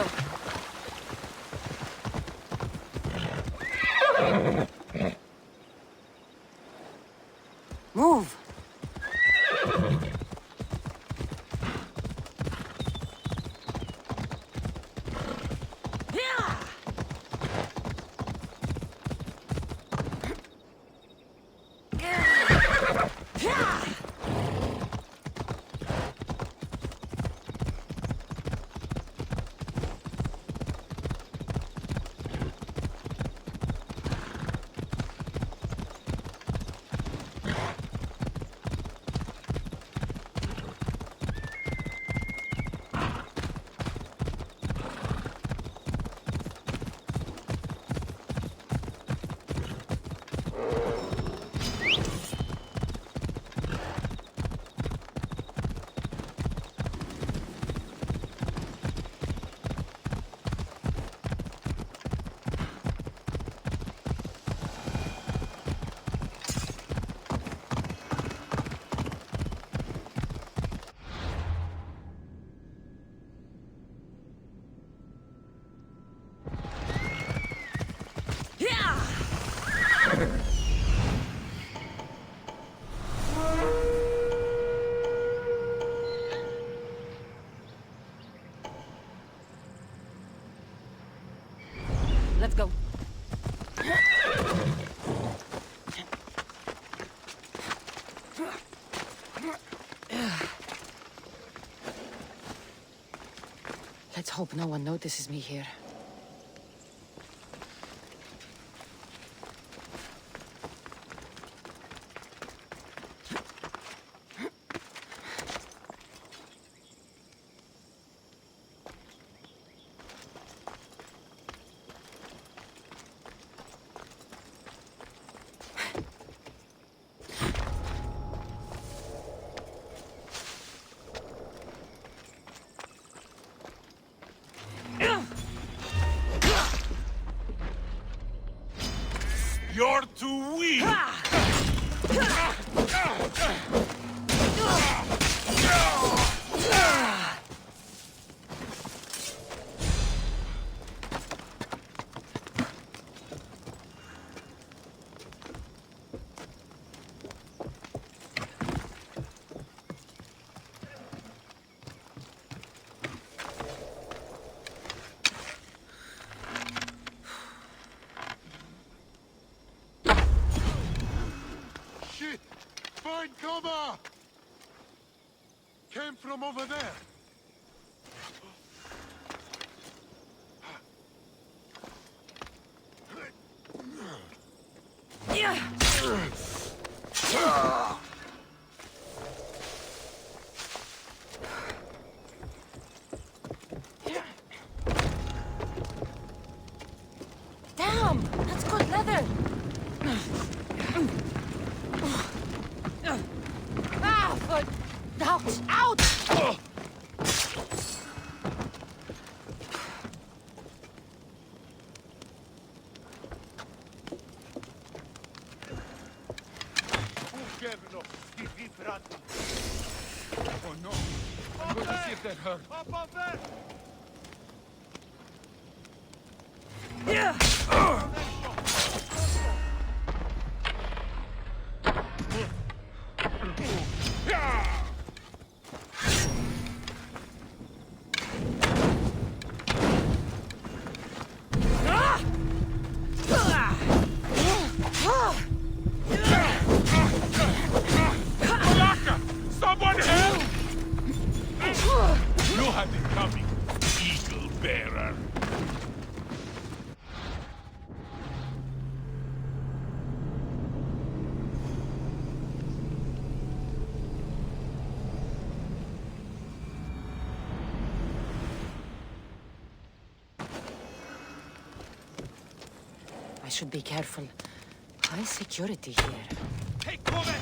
go. Move! Let's go. Let's hope no one notices me here. You're too weak! Find cover! Came from over there. Damn! That's good leather! Ah, foot! Ouch! Ouch! Oh no! I'm going to see if that hurt. Yeah! Someone help! You had it coming, eagle bearer. I should be careful. High security here. Take cover!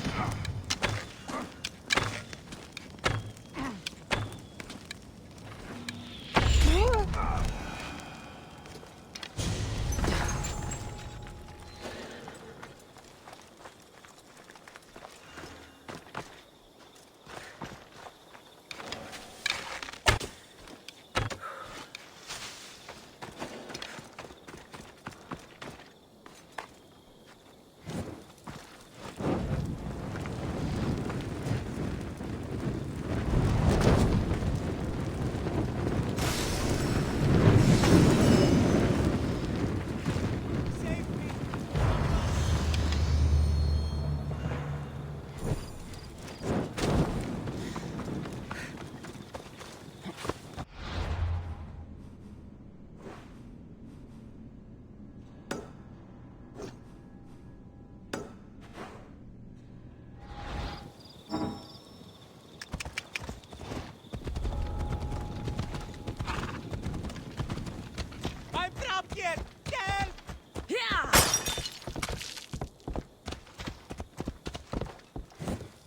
I'm trapped here! Help!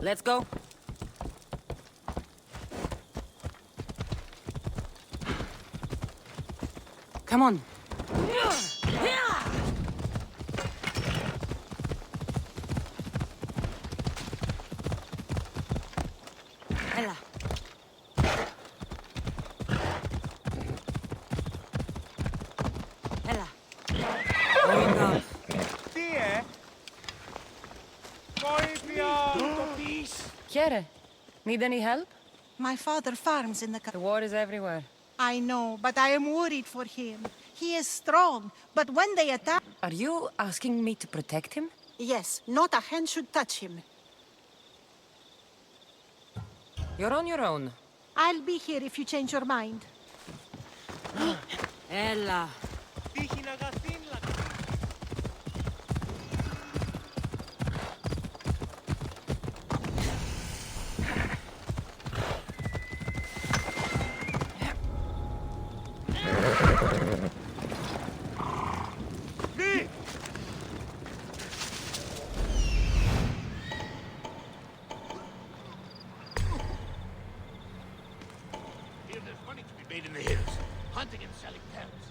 Let's go. Come on. Ella. Ella. Going up. Dear! Peace! Chiere, need any help? My father farms in the The war is everywhere. I know, but I am worried for him. He is strong, but when they attack... Are you asking me to protect him? Yes, not a hand should touch him. You're on your own. I'll be here if you change your mind. Ella. Here there's money to be made in the hills. Hunting and selling pelts.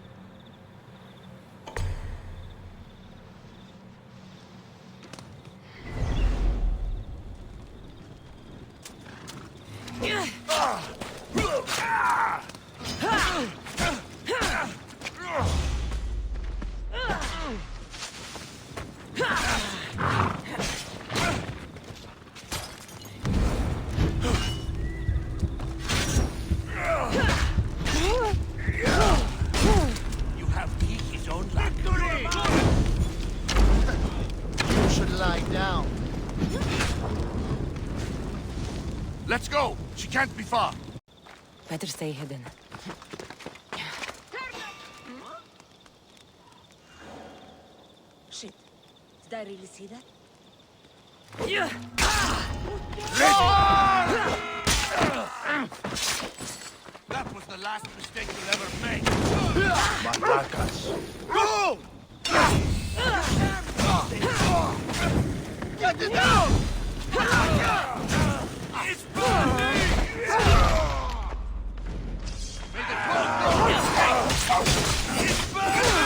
You have Kiki's own luck. You should lie down. Let's go. She can't be far. Better stay hidden. Shit. Did I really see that? That was the last mistake you'll ever make. Maracas. Go! Get it down! It's burning! May the clock It's burning!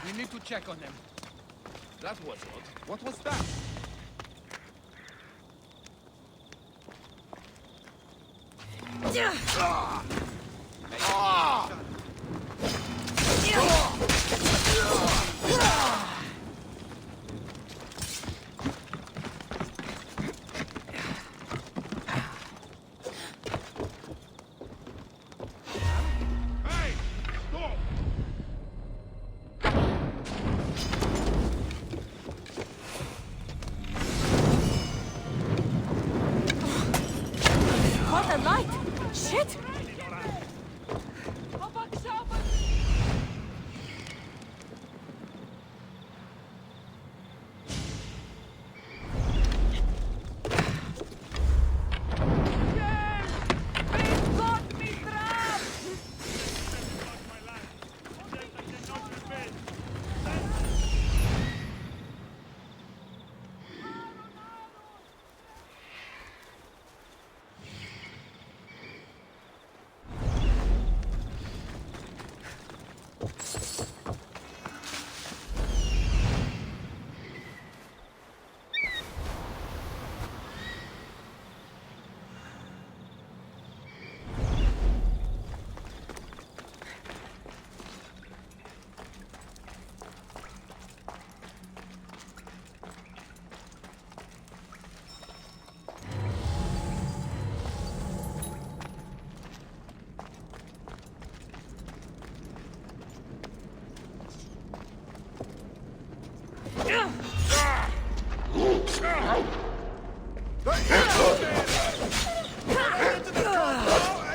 We need to check on them. That was odd. What was that? Hey! Stop! What a light! Shit!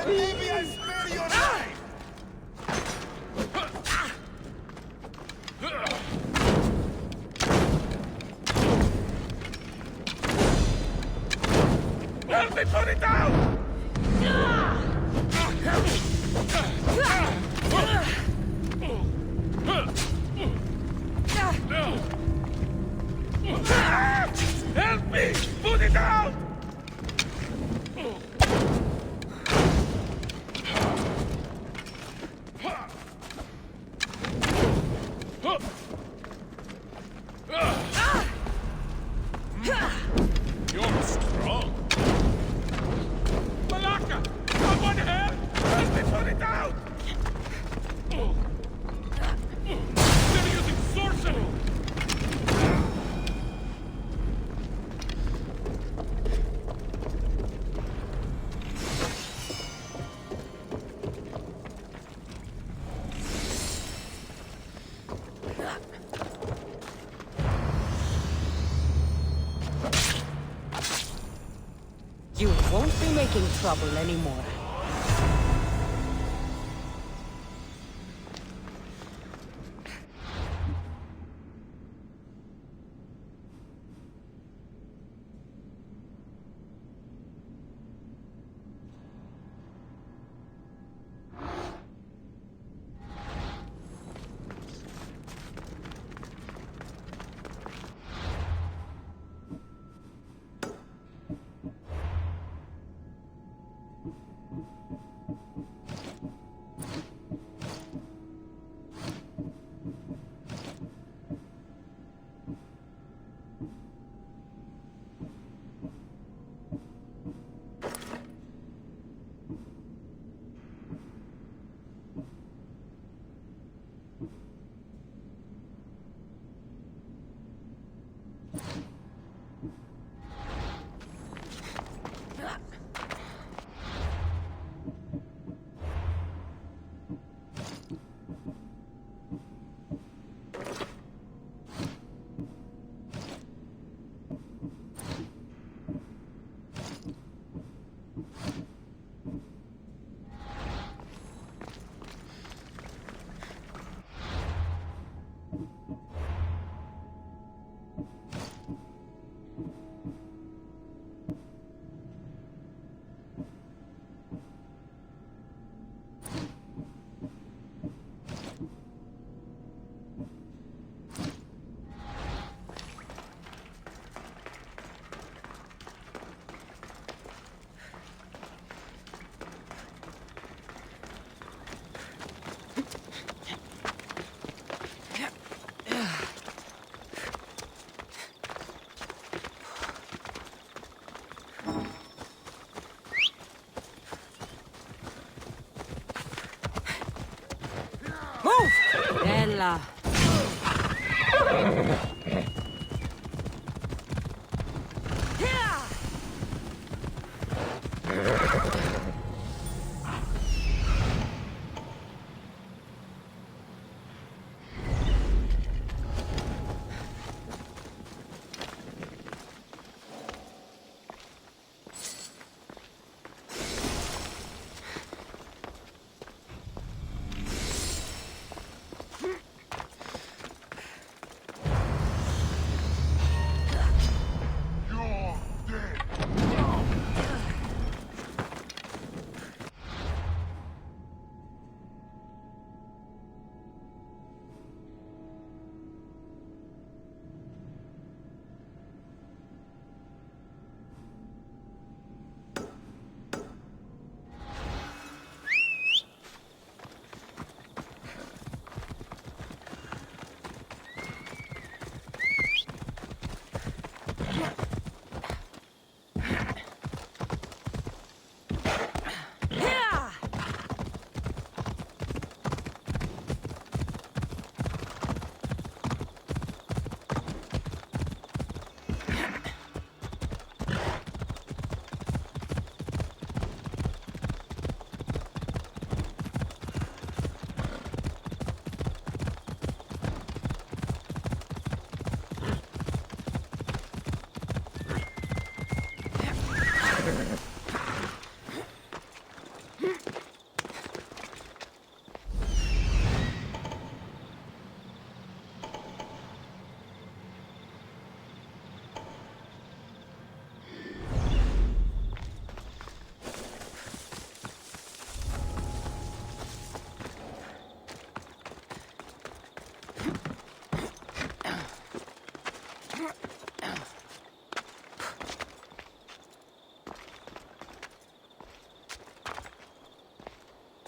Maybe I spare your life! Help me put it down! Help me! Put it out! You're strong. Malaka! Someone help! Help me put it out! They're using sorcery! You won't be making trouble anymore. Bella.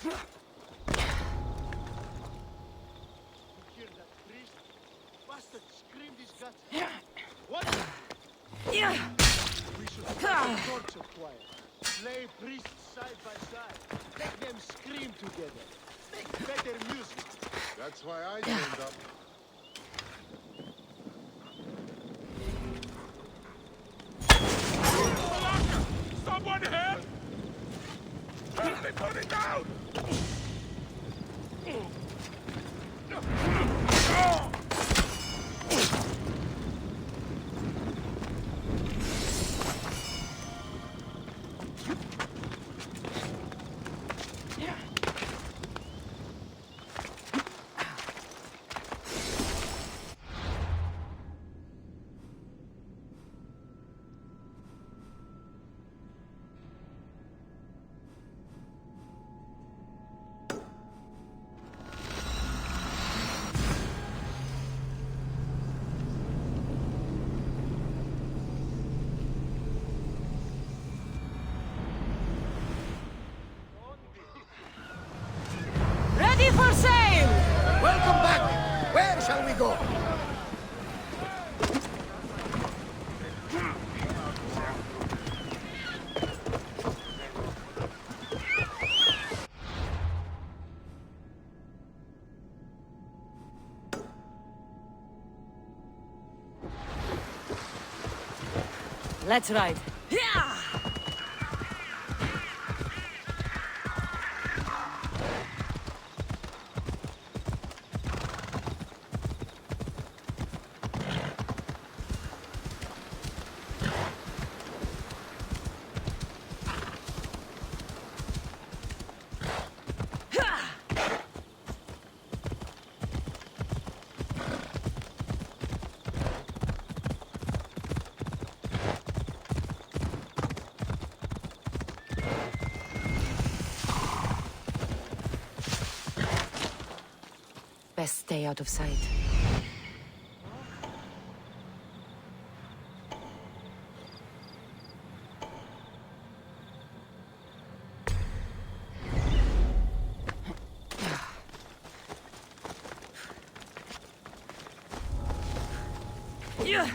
Hear that priest? Bastard screamed his guts. What? Yeah. We should find a torture choir. Slay priests side by side. Let them scream together. Make better music. That's why I turned up. Someone help! Help me put it down! Ready for sail! Welcome back! Where shall we go? Let's ride. Yeah! Best stay out of sight. Yeah.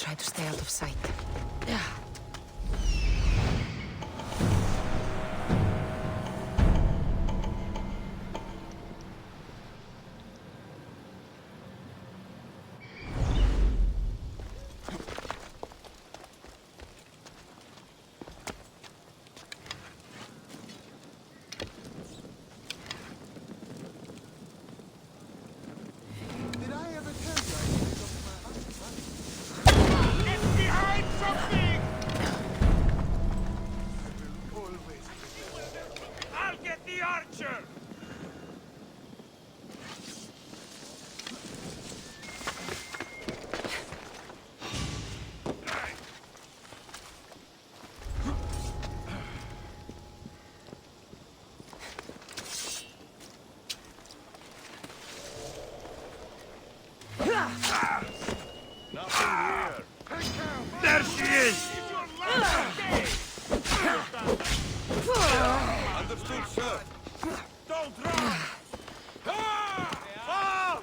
try to stay out of sight. Yeah. Did I ever tell you I needed of my Get behind something! I will always I'll get the archer! There she is! Understood, sir. Don't run! Ah!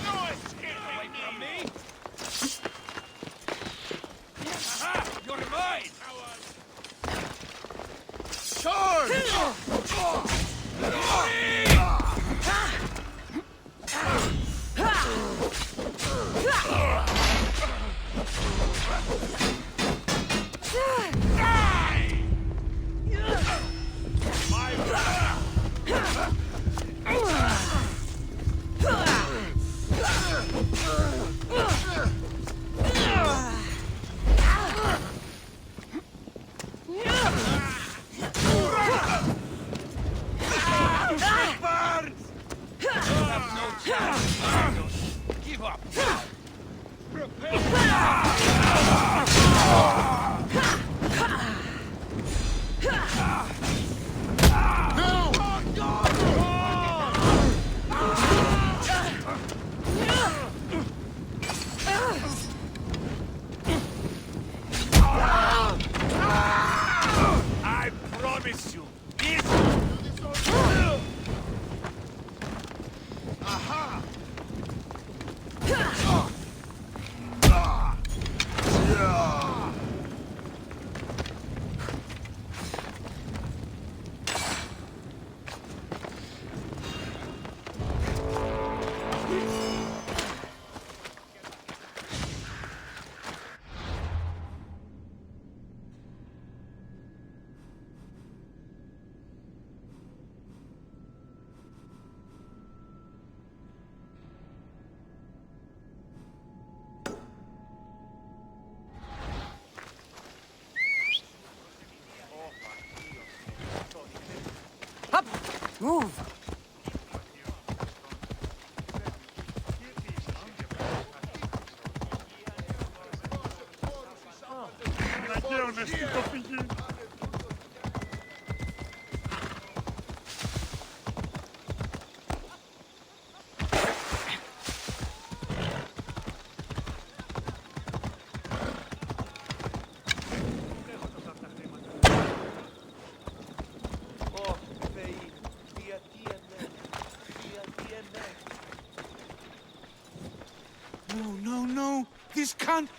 No escaping from me! Aha! You're mine! Give up! I promise you, this... Aha! Up! Move! No. This can't...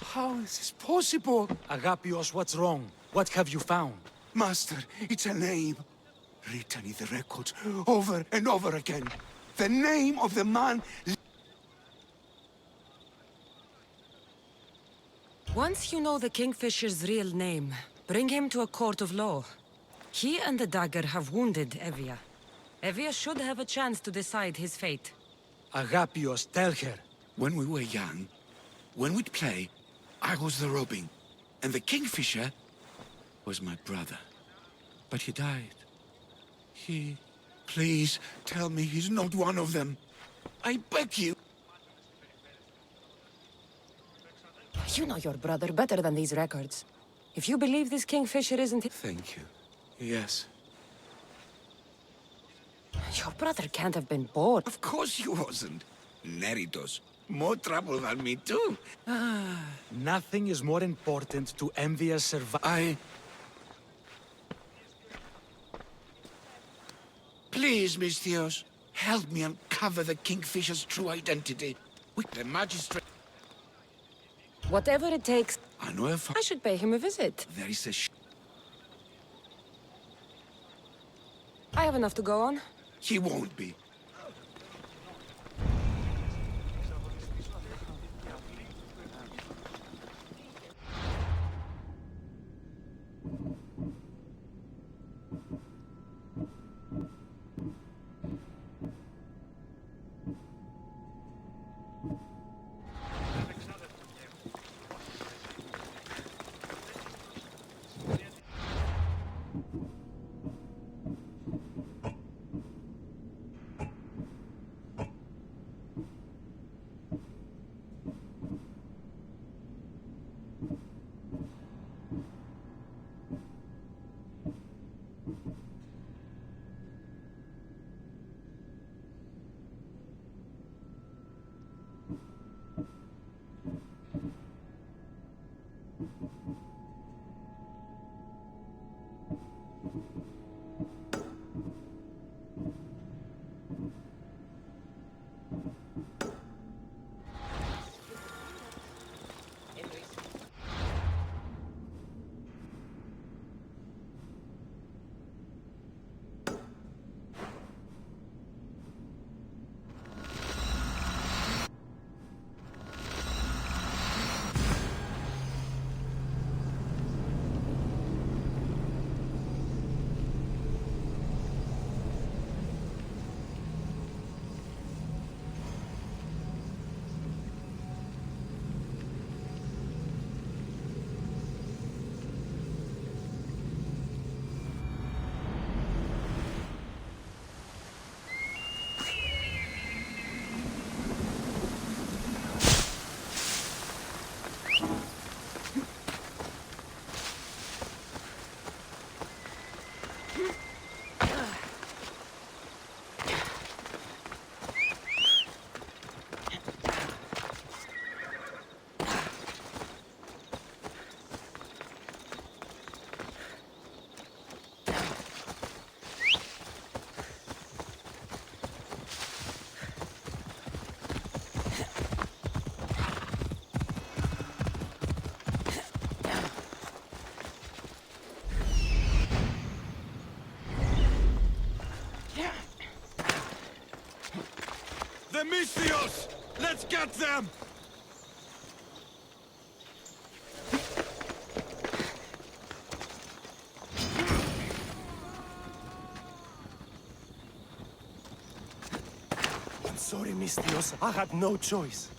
How is this possible? Agapios, what's wrong? What have you found? Master, it's a name. Written in the records over and over again. The name of the man... Once you know the Kingfisher's real name, bring him to a court of law. He and the dagger have wounded Evia. Evia should have a chance to decide his fate. Agapios, tell her. When we were young, when we'd play, I was the robin, and the Kingfisher was my brother. But he died. Please, tell me he's not one of them. I beg you. You know your brother better than these records. If you believe this Kingfisher isn't... Thank you. Yes. Your brother can't have been bored. Of course he wasn't. Neritos. More trouble than me, too. Nothing is more important to Envia's survival. Please, Misthios, Help me uncover the Kingfisher's true identity. The magistrate... Whatever it takes, I know if I should pay him a visit. there is a I have enough to go on. He won't be. The Mystios! Let's get them! I'm sorry, Mystios. I had no choice.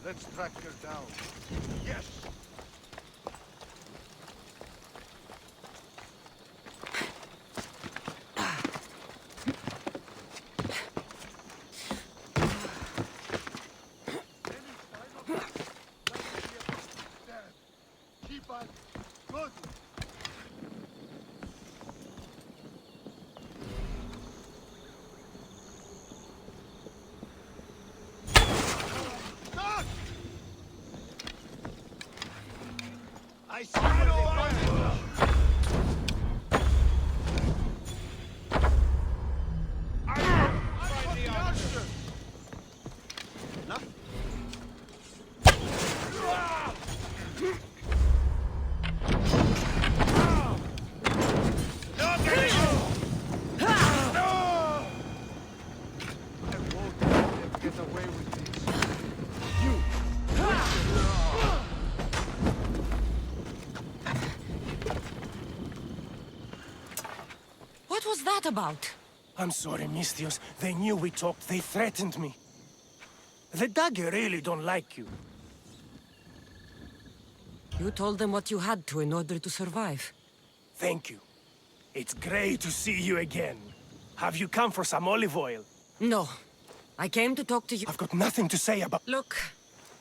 Let's track her down. Yes! Keep on. Good. I see where they went. Get away with this. What was that about? I'm sorry, Mystios. They knew we talked. They threatened me. The dagger really don't like you. You told them what you had to in order to survive. Thank you. It's great to see you again. Have you come for some olive oil? No. I came to talk to you. I've got nothing to say about... Look,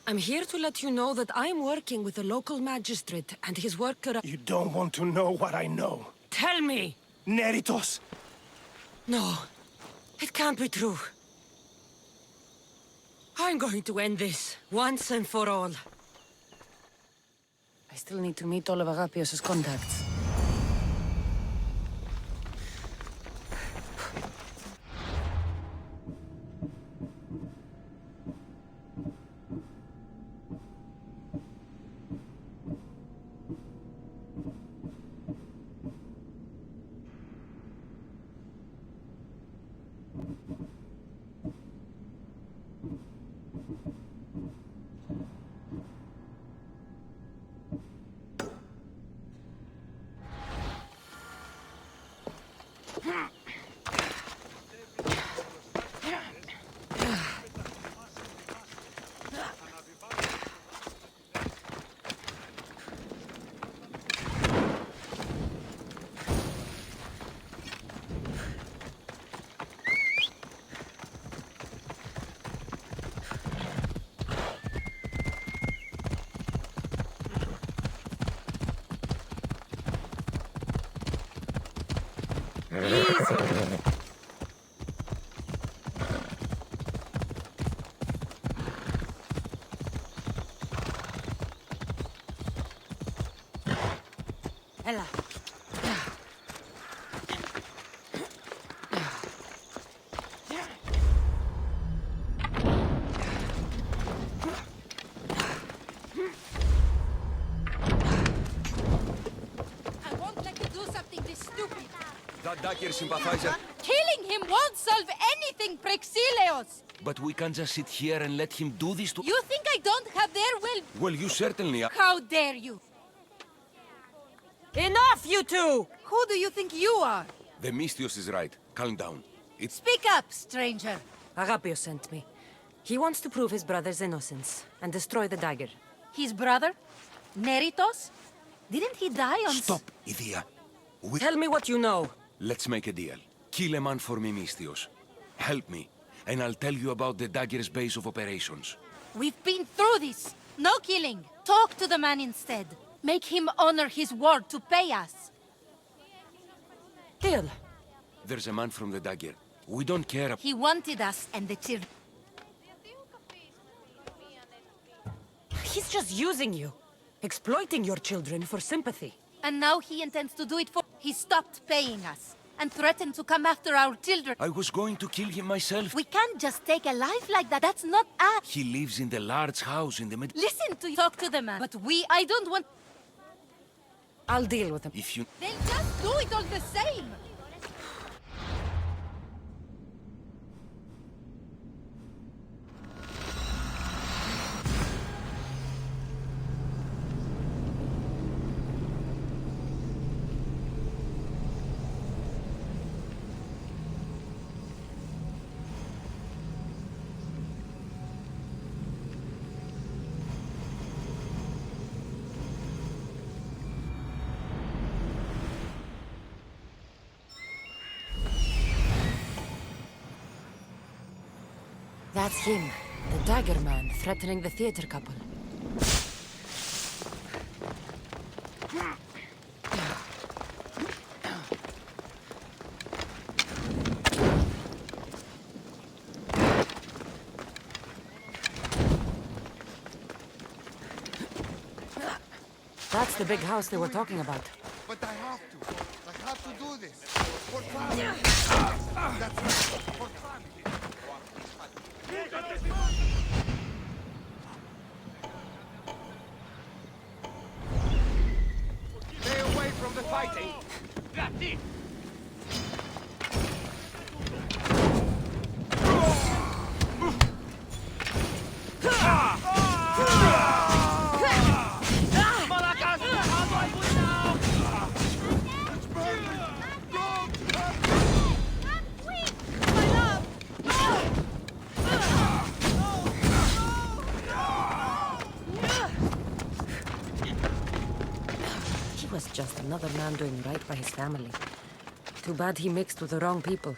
I'm here to let you know that I'm working with a local magistrate and his worker... You don't want to know what I know. Tell me! Neritos! No, it can't be true. I'm going to end this, once and for all. I still need to meet all of Arapios' contacts. Ella. I won't let you do something this stupid. That dagger sympathizer. Killing him won't solve anything, Prexileos! But we can't just sit here and let him do this to... You think I don't have their will? Well, you certainly are. How dare you? Enough, you two! Who do you think you are? The Mystios is right. Calm down. It's... Speak up, stranger. Agapio sent me. He wants to prove his brother's innocence and destroy the dagger. His brother? Neritos? Didn't he die on... Stop, Idia. Tell me what you know. Let's make a deal. Kill a man for me, Mystios. Help me, and I'll tell you about the dagger's base of operations. We've been through this. No killing. Talk to the man instead. Make him honor his word to pay us. Deal. There's a man from the dagger. We don't care... He wanted us and the children. He's just using you. Exploiting your children for sympathy. And now he intends to do it for... He stopped paying us and threatened to come after our children. I was going to kill him myself. We can't just take a life like that. That's not us. He lives in the large house in the middle... Listen to you. Talk to the man. But I don't want... I'll deal with him. If you... They'll just do it all the same. That's him, the dagger man threatening the theater couple. That's the big house they were talking about. But I have to. I have to do this. For family. That's right. For family. Stay away from the fighting. That's it! He was just another man doing right by his family. Too bad he mixed with the wrong people.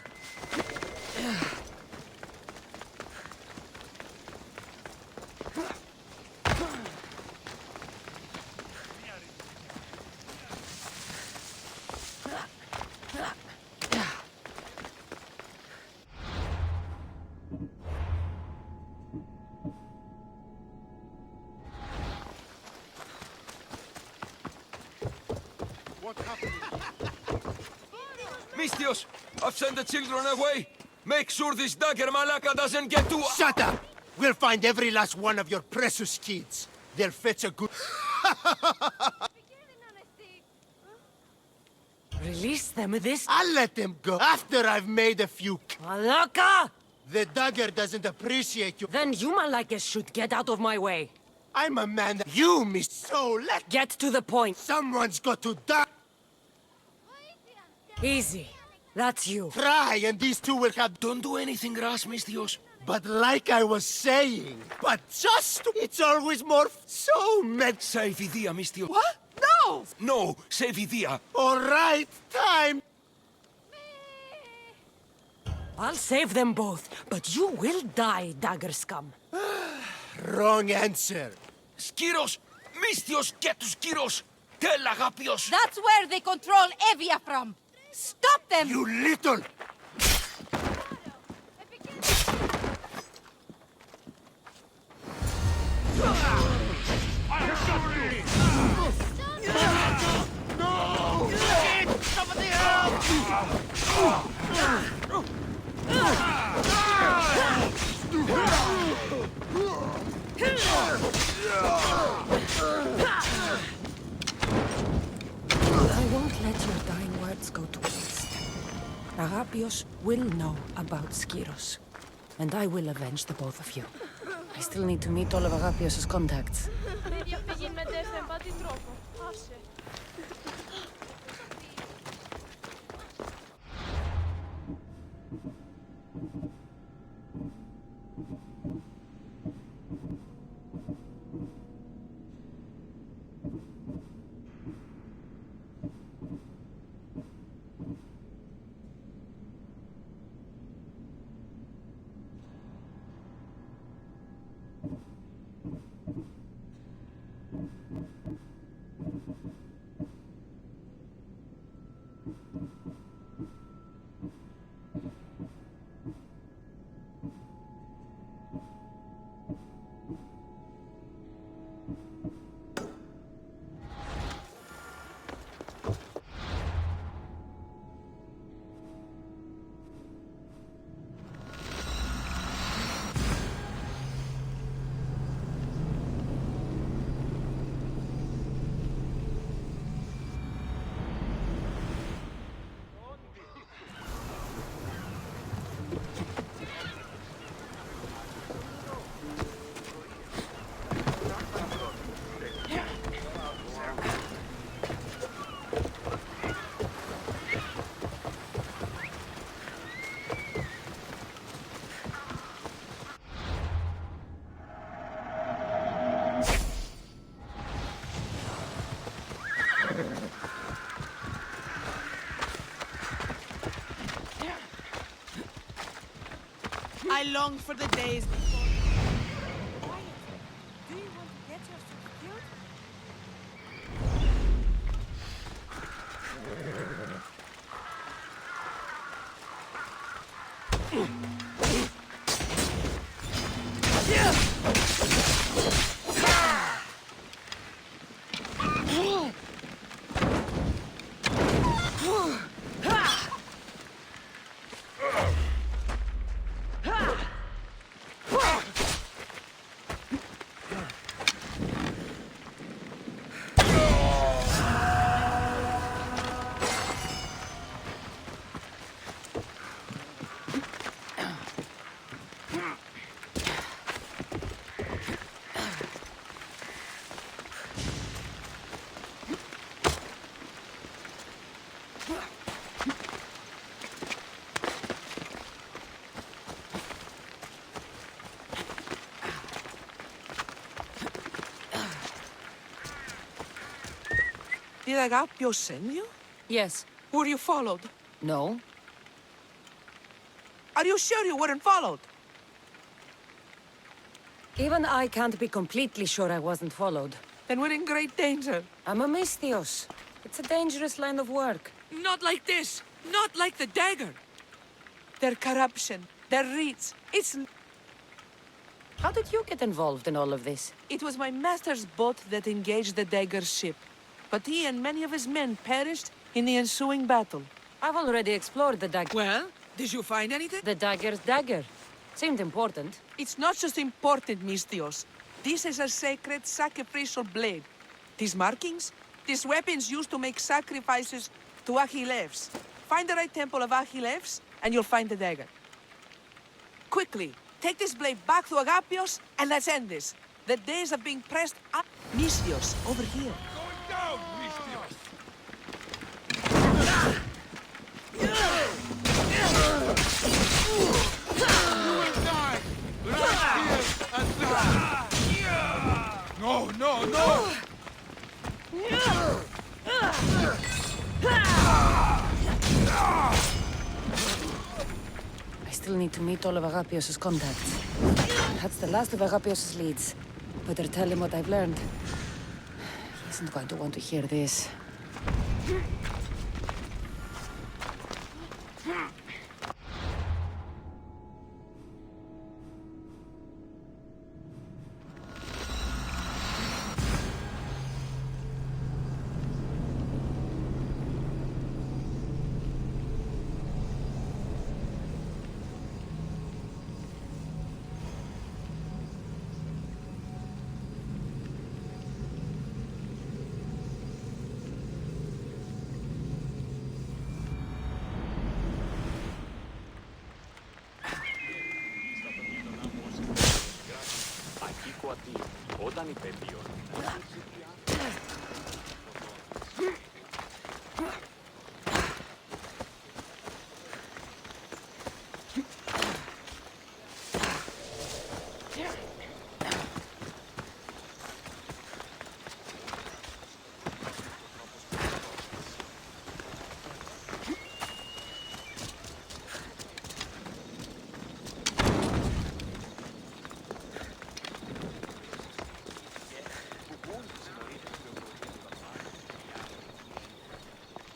What happened? Mystios, I've sent the children away. Make sure this dagger malaka doesn't get to... Shut up! We'll find every last one of your precious kids. They'll fetch a good... Release them with this... I'll let them go after I've made a few... Malaka! The dagger doesn't appreciate you. Then you Malakas should get out of my way. I'm a man that you miss, so let... Get to the point. Someone's got to die! Easy. That's you. Try, and these two will have... Don't do anything rash, Misthios. But like I was saying, but just... It's always more... So meant... Σε ευηδία, Misthios. What? No! No, σε ευηδία. All right, time. I'll save them both, but you will die, dagger scum. Wrong answer. Σκύρος! Μίστιος και του Σκύρος! Τέλ Αγάπιος! That's where they control Evia from. Stop them! You little... I won't let your dying words go to waste. Agapios will know about Skiros, and I will avenge the both of you. I still need to meet all of Agapios' contacts. I long for the days before. Quiet. Do you want to get yourself killed? Did Agapio send you? Yes. Were you followed? No? Are you sure you weren't followed? Even I can't be completely sure I wasn't followed. Then we're in great danger. I'm a Misthios. It's a dangerous line of work. Not like this. Not like the dagger. Their corruption, their reach. How did you get involved in all of this? It was my master's boat that engaged the dagger's ship. But he and many of his men perished in the ensuing battle. I've already explored the dagger. Well, did you find anything? The dagger's dagger. Seemed important. It's not just important, Misthios. This is a sacred sacrificial blade. These markings? These weapons used to make sacrifices to Achilles. Find the right temple of Achilles, and you'll find the dagger. Quickly, take this blade back to Agapios, and let's end this. The days of being pressed up. Misthios, over here. Going down, Misthios! I still need to meet all of Agapios' contacts. That's the last of Agapios' leads. Better tell him what I've learned. He isn't going to want to hear this.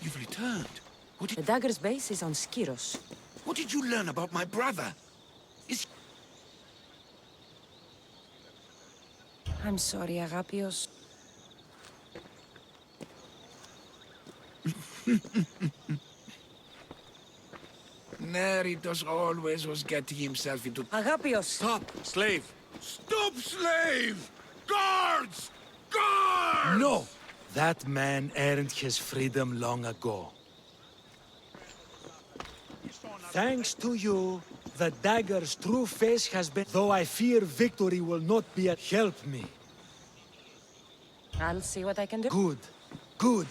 You've returned. The dagger's base is on Skiros. What did you learn about my brother? I'm sorry, Agapios. Neritos always was getting himself into... Agapios! Stop, slave! Stop, slave! Guards! Guards! No! That man earned his freedom long ago. Thanks to you, the dagger's true face has been... Though I fear victory will not be at... Help me. I'll see what I can do. Good. Good.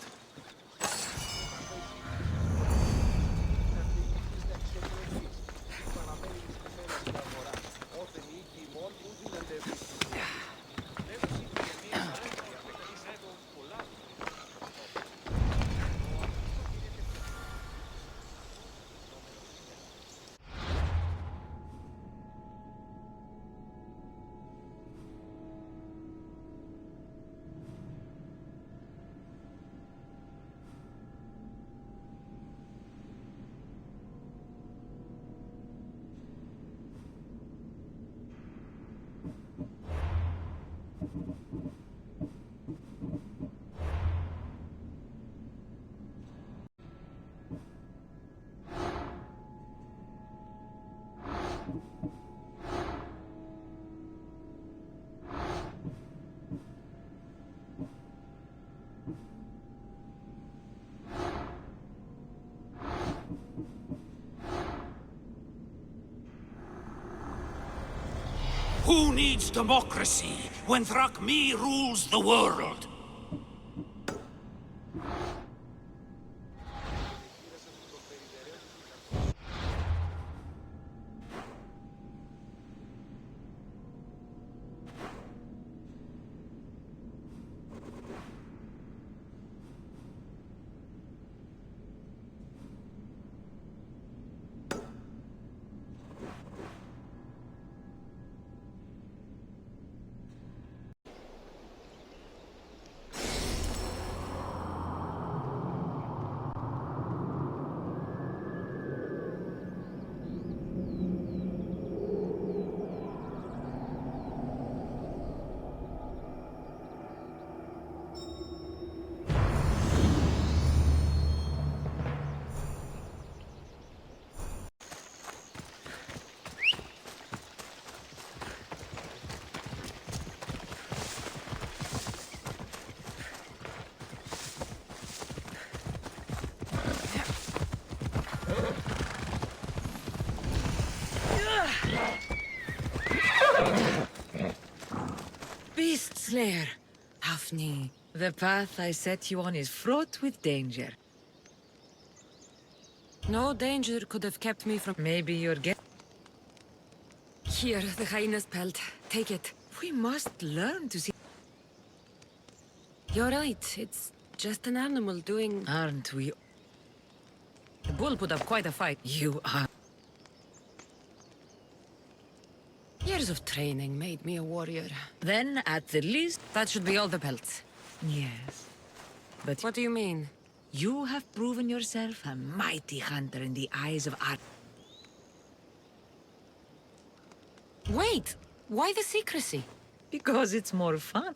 Who needs democracy when Thrakmi rules the world? Beast Slayer! Hafni, the path I set you on is fraught with danger. No danger could have kept me from... Maybe you're Here, the hyena's pelt. Take it. We must learn to see... You're right, it's just an animal doing... Aren't we? The bull put up quite a fight. You are... Years of training made me a warrior. Then, at the least... That should be all the belts. Yes. But What do you mean? you have proven yourself a mighty hunter in the eyes of art. Wait! Why the secrecy? Because it's more fun.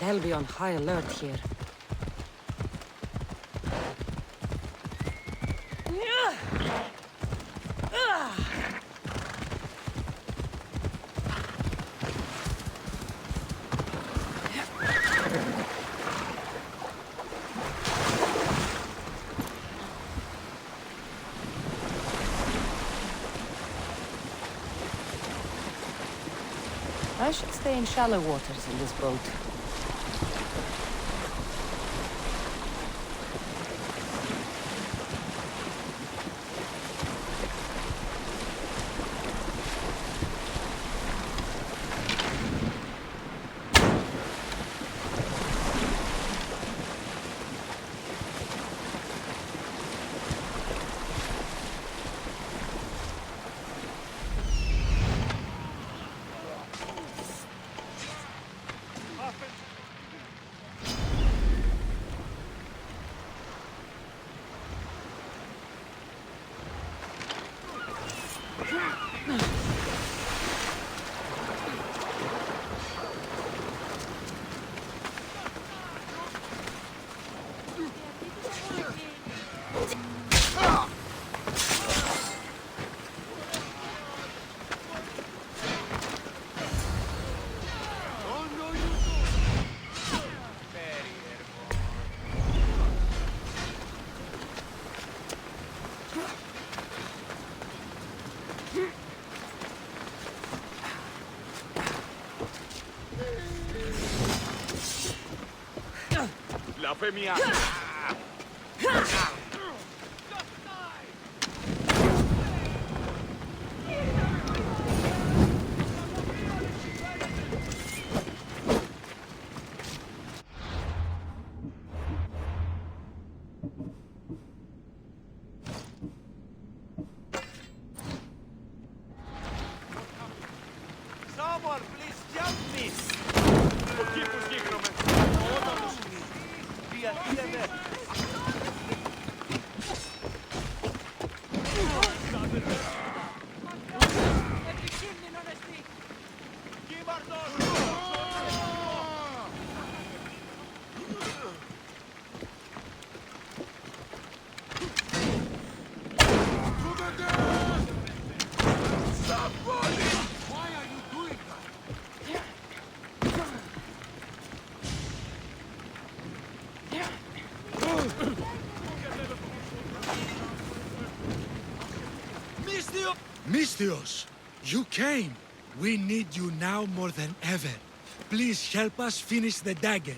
They'll be on high alert here. I should stay in shallow waters in this boat. La fe mía. Someone, please jump me! Misthios, you came. We need you now more than ever. Please help us finish the dagger.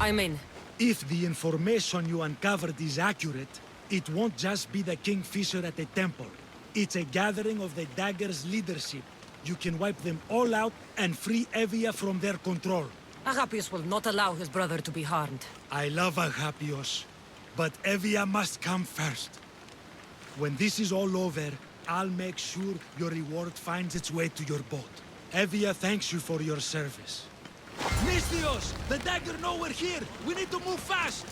I'm in. If the information you uncovered is accurate, it won't just be the Kingfisher at the temple. It's a gathering of the dagger's leadership. You can wipe them all out and free Evia from their control. Agapius will not allow his brother to be harmed. I love Agapios, but Evia must come first. When this is all over, I'll make sure your reward finds its way to your boat. Evia thanks you for your service. Misthios! The dagger nowhere here! We need to move fast!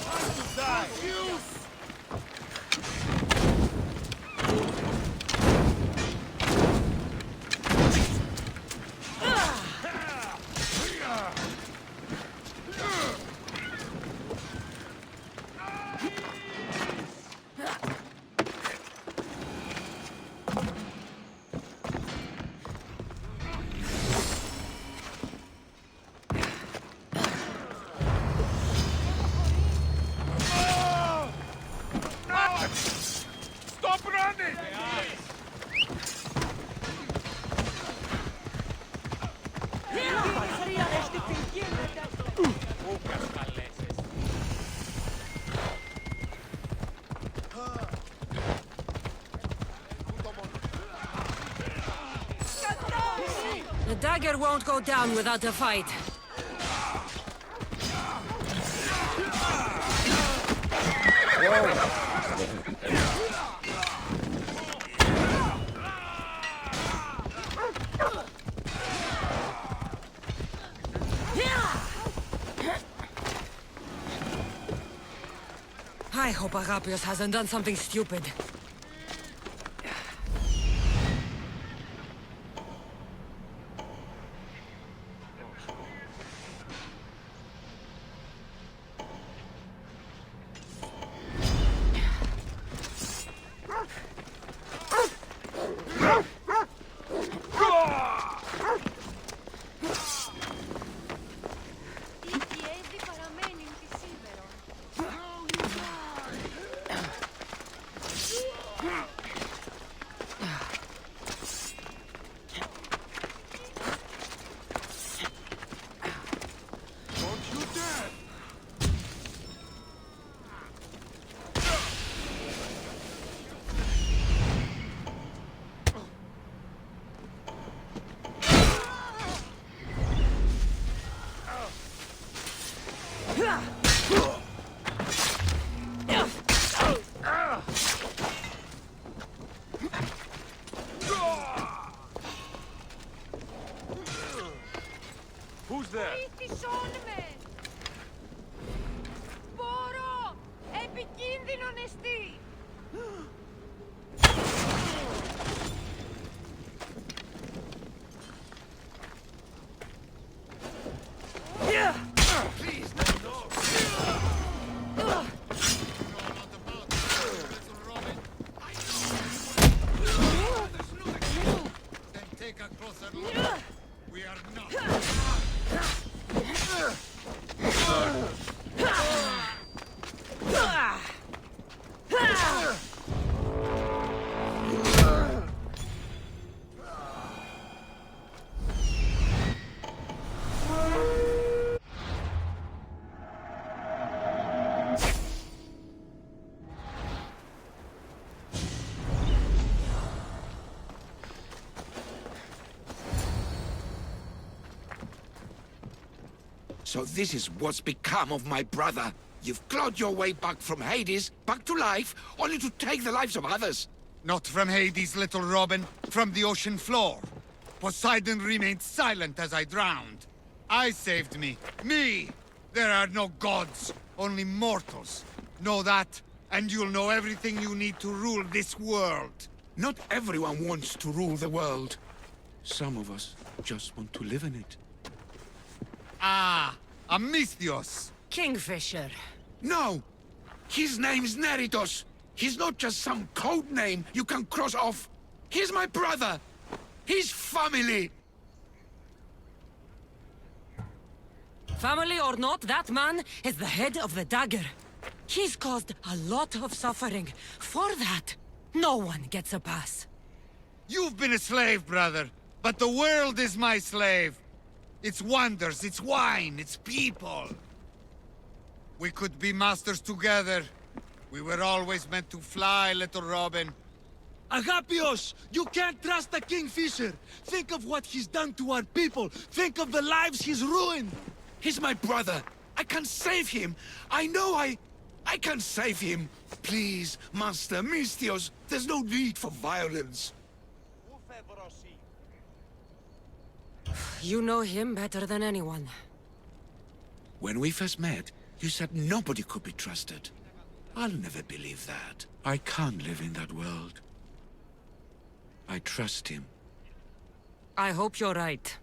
Time to die! Stop running! The dagger won't go down without a fight. I hope Agapios hasn't done something stupid. Honesty! Please, no. Then take a closer look. We are not. So this is what's become of my brother. You've clawed your way back from Hades, back to life, only to take the lives of others. Not from Hades, little Robin. From the ocean floor. Poseidon remained silent as I drowned. I saved me. Me! There are no gods, only mortals. Know that, and you'll know everything you need to rule this world. Not everyone wants to rule the world. Some of us just want to live in it. Ah, Amisthios. Kingfisher. No! His name's Neritos. He's not just some code name you can cross off. He's my brother. He's family. Family or not, that man is the head of the dagger. He's caused a lot of suffering. For that, no one gets a pass. You've been a slave, brother, but the world is my slave. Its wonders, its wine, its people. We could be masters together. We were always meant to fly, little Robin. Agapios! You can't trust the Kingfisher! Think of what he's done to our people! Think of the lives he's ruined! He's my brother. I can save him. I know I can save him. Please, Master Misthios, there's no need for violence. You know him better than anyone. When we first met, you said nobody could be trusted. I'll never believe that. I can't live in that world. I trust him. I hope you're right.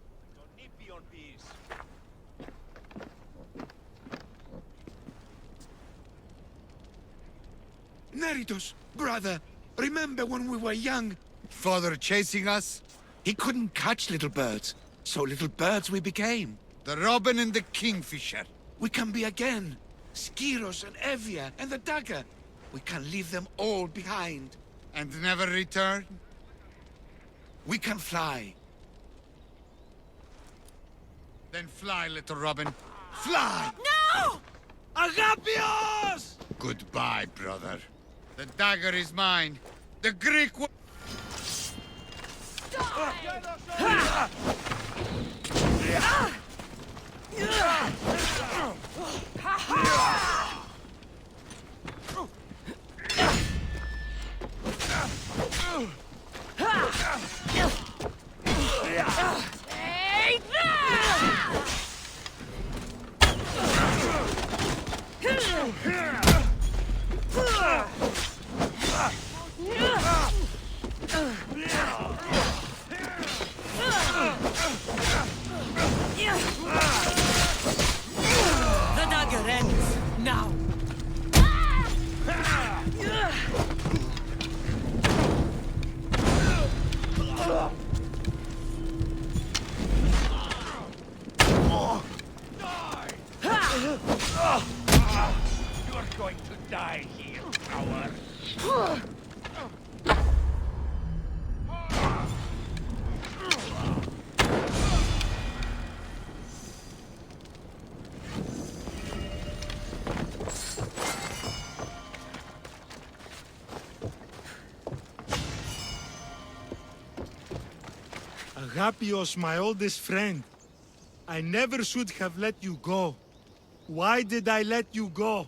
Neritos, brother, remember when we were young? Father chasing us? He couldn't catch little birds, so little birds we became. The Robin and the Kingfisher. We can be again. Skiros and Evia and the dagger. We can leave them all behind. And never return? We can fly. Then fly, little Robin. Fly! No! Agapios! Goodbye, brother. The dagger is mine. The Greek Take that! The dagger ends now. You're going to die here, coward. Agapios, my oldest friend. I never should have let you go. Why did I let you go?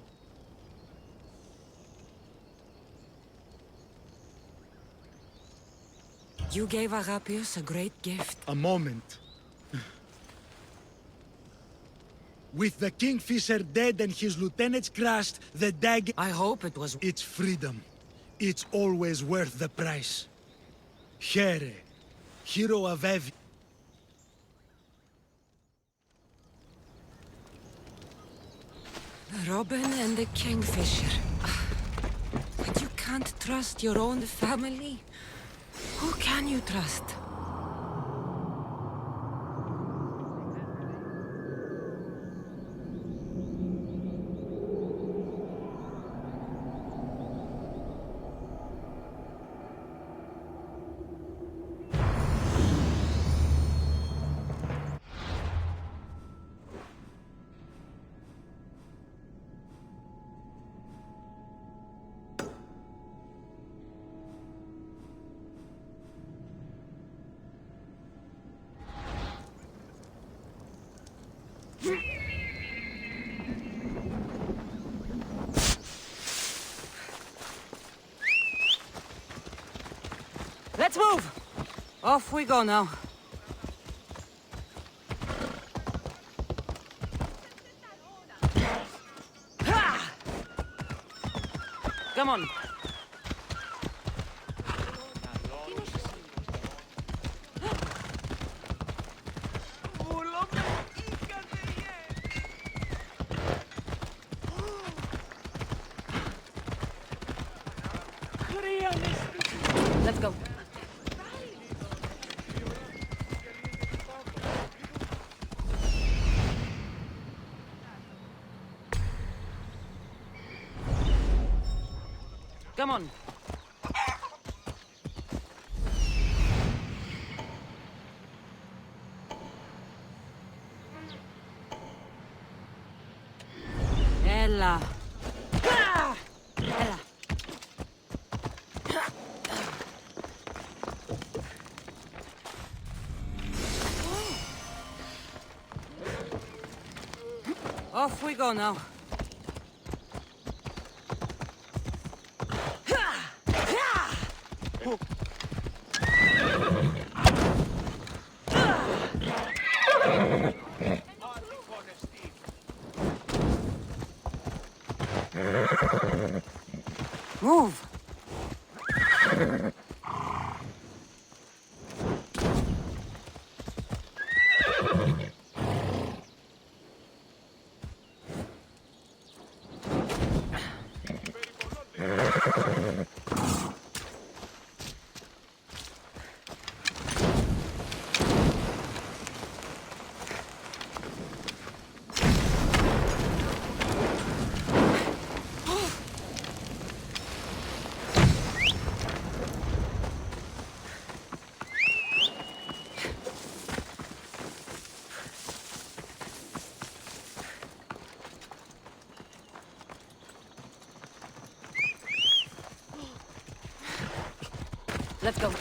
You gave Agapios a great gift. A moment. With the Kingfisher dead and his lieutenants crushed, the dagger... I hope it was... It's freedom. It's always worth the price. Here, hero of Evi... The Robin and the Kingfisher. But you can't trust your own family. Who can you trust? Let's move! Off we go now. Ha! Come on. Let's go. Come on. Ella. Ella. Off we go now. Move! Let's go.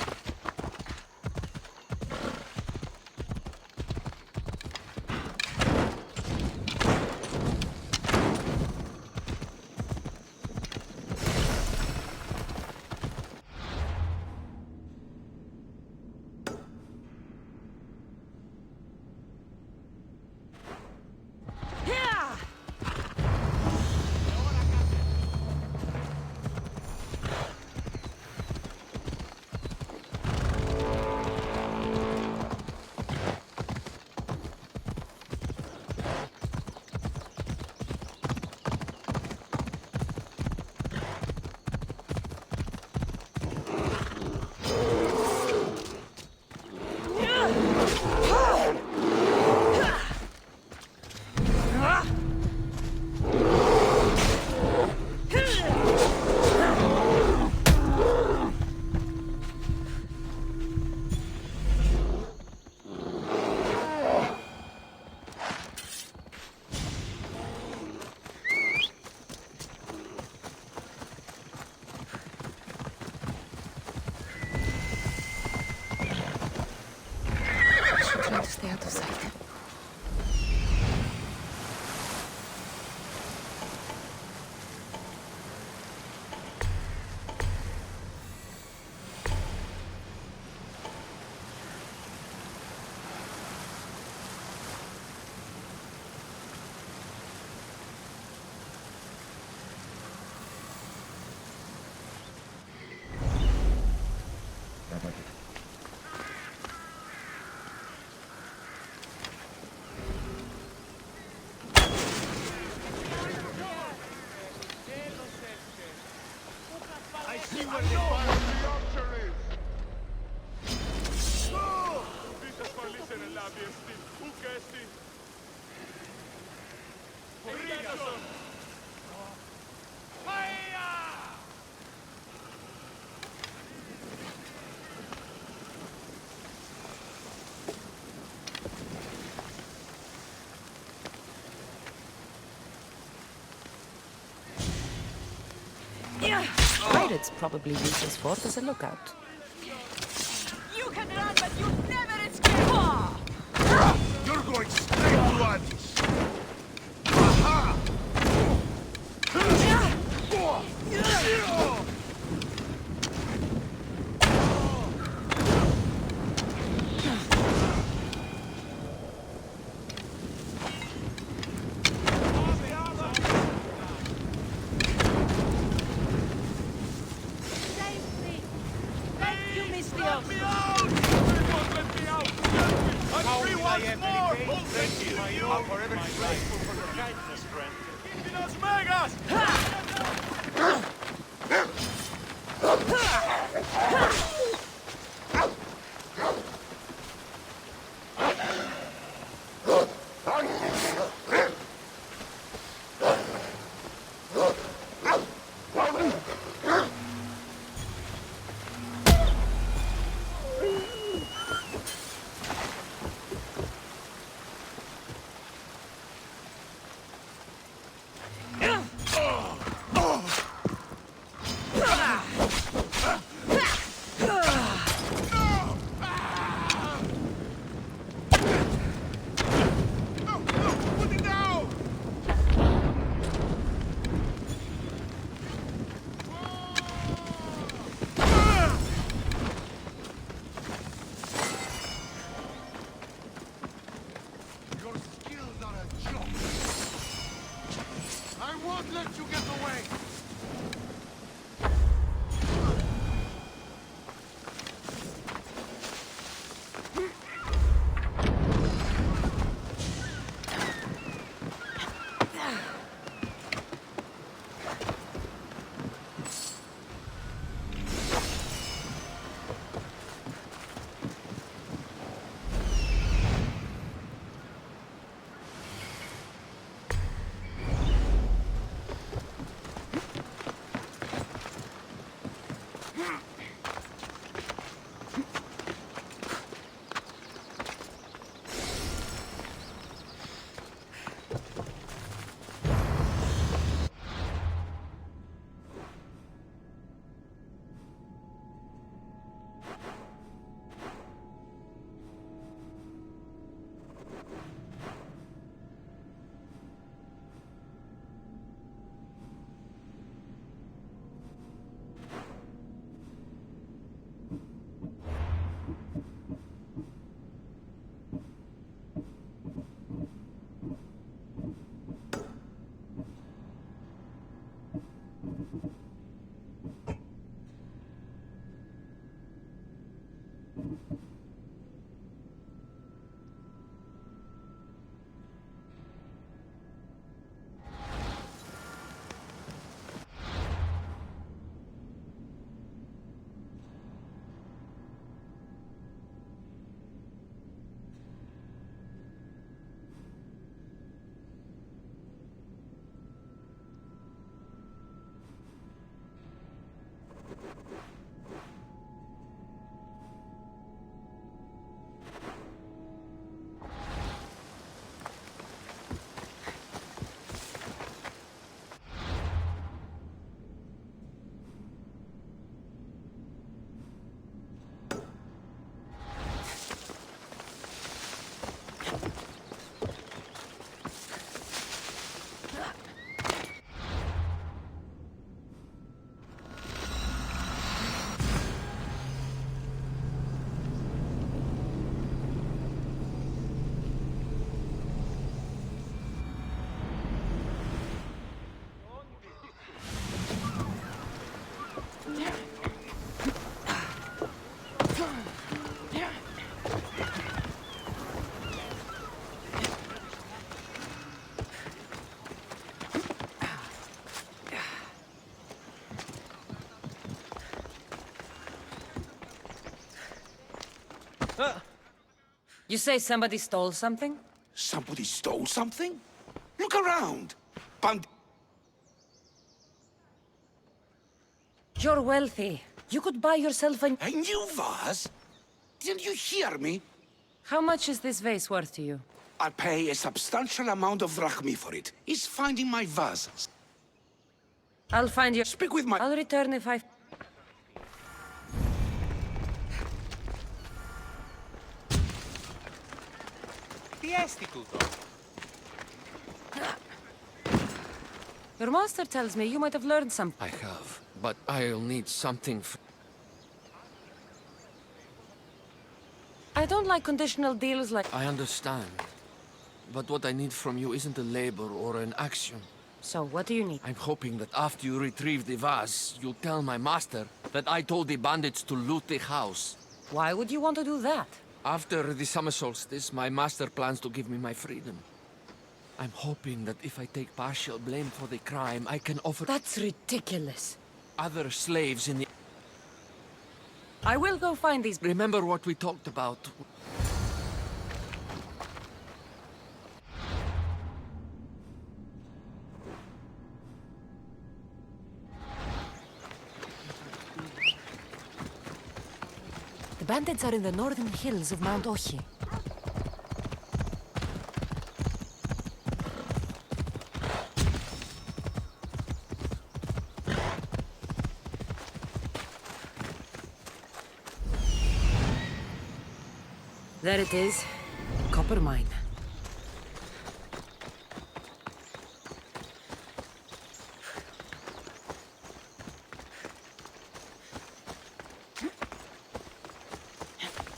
where the archer is! This is for listening, Labiesti. Who guessed it? Pirates probably use this fort as a lookout. You can run, but you never escape! You're going straight to Addis! Aha! Safely! Thank you, Mistios! Let me out! Let me out! I'm free once more! Oh, thank you! I'm forever grateful for your kindness, friend. Keeping us megas! Put it down! Your skills are a joke. I won't let you get away. You say somebody stole something? Somebody stole something? Look around. You're wealthy. You could buy yourself a new vase? Didn't you hear me? How much is this vase worth to you? I'll pay a substantial amount of drachmi for it. He's finding my vases. I'll find you. Speak with my... I'll return if I... Your master tells me you might have learned something. I have, but I'll need something. I don't like conditional deals like... I understand. But what I need from you isn't a labor or an action. So, what do you need? I'm hoping that after you retrieve the vase, you'll tell my master that I told the bandits to loot the house. Why would you want to do that? After the summer solstice, my master plans to give me my freedom. I'm hoping that if I take partial blame for the crime, I can offer... That's ridiculous. Other slaves in the... I will go find these... Remember what we talked about. The bandits are in the northern hills of Mount Ochi. There it is. A copper mine.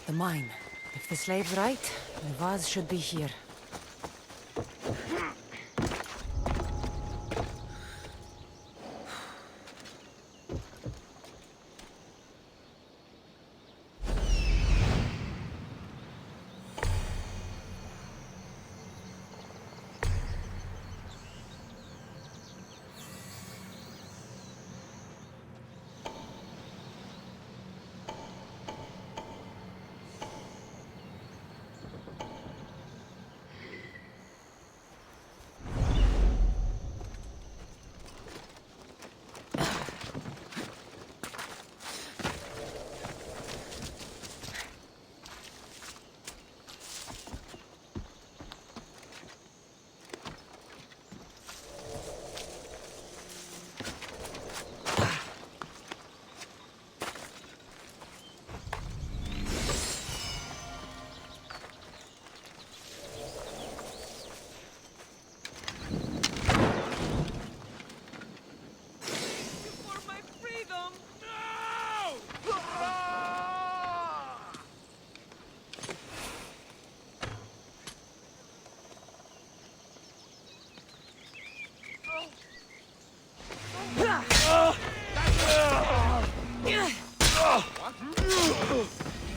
The mine. If the slave's right, the vase should be here.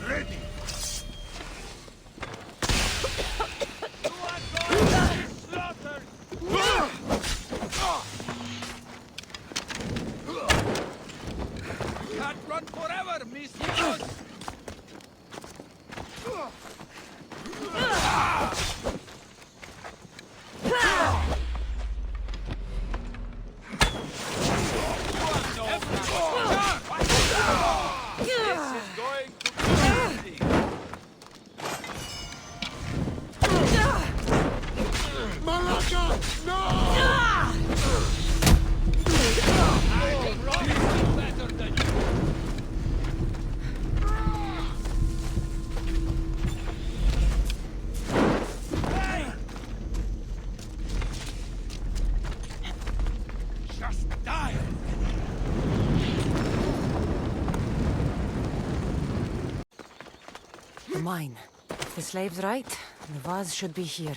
Ready! Can't run forever, Miss. The mine. If the slave's right, the vase should be here.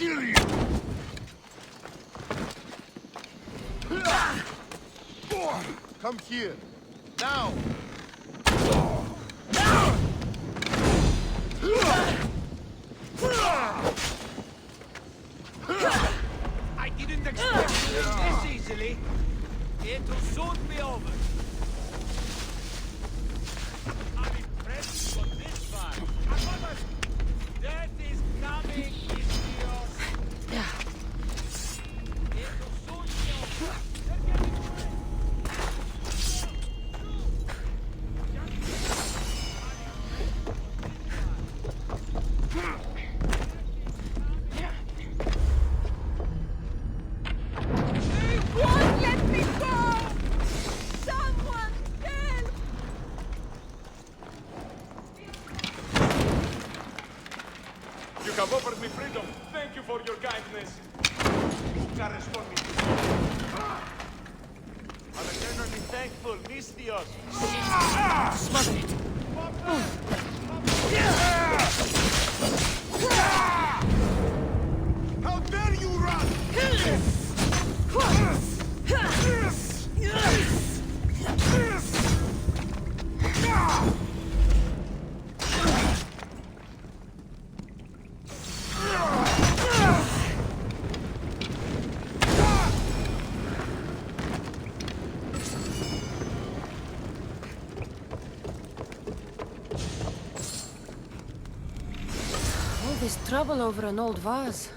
kill you! Come here. Now! I didn't expect to win this easily. It'll soon be over. I'm impressed for this far. Death is coming, Istios. It'll soon be over. They're getting away. Won't let me go! Someone help! You have offered me freedom. Thank you for your kindness. I'm eternally thankful, Mistios. Smother it. How dare you run! All this trouble over an old vase.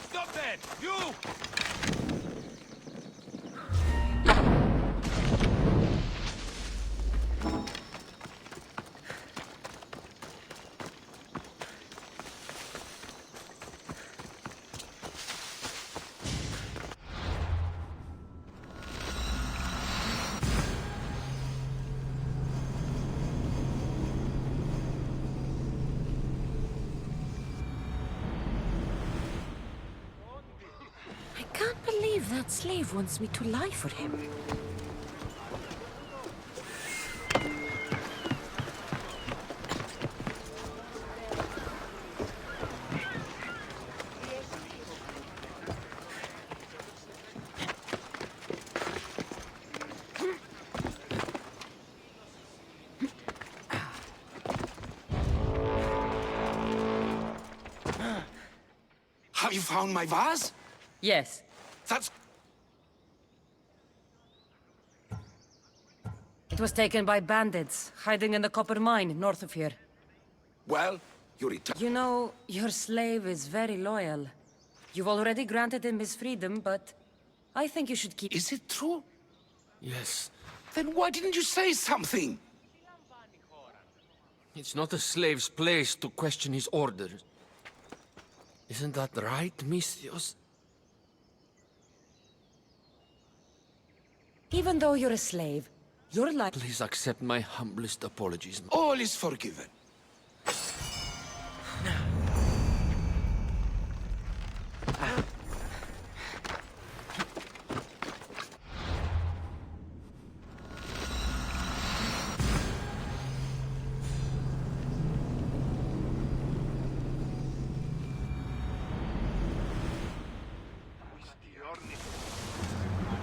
Stop that! You! I can't believe that slave wants me to lie for him. Have you found my vase? Yes. That's... It was taken by bandits, hiding in the copper mine north of here. Well, you return. You know, your slave is very loyal. You've already granted him his freedom, but I think you should keep... Is it true? Yes. Then why didn't you say something? It's not a slave's place to question his orders. Isn't that right, Mistios? Even though you're a slave, you're like... Please accept my humblest apologies. All is forgiven.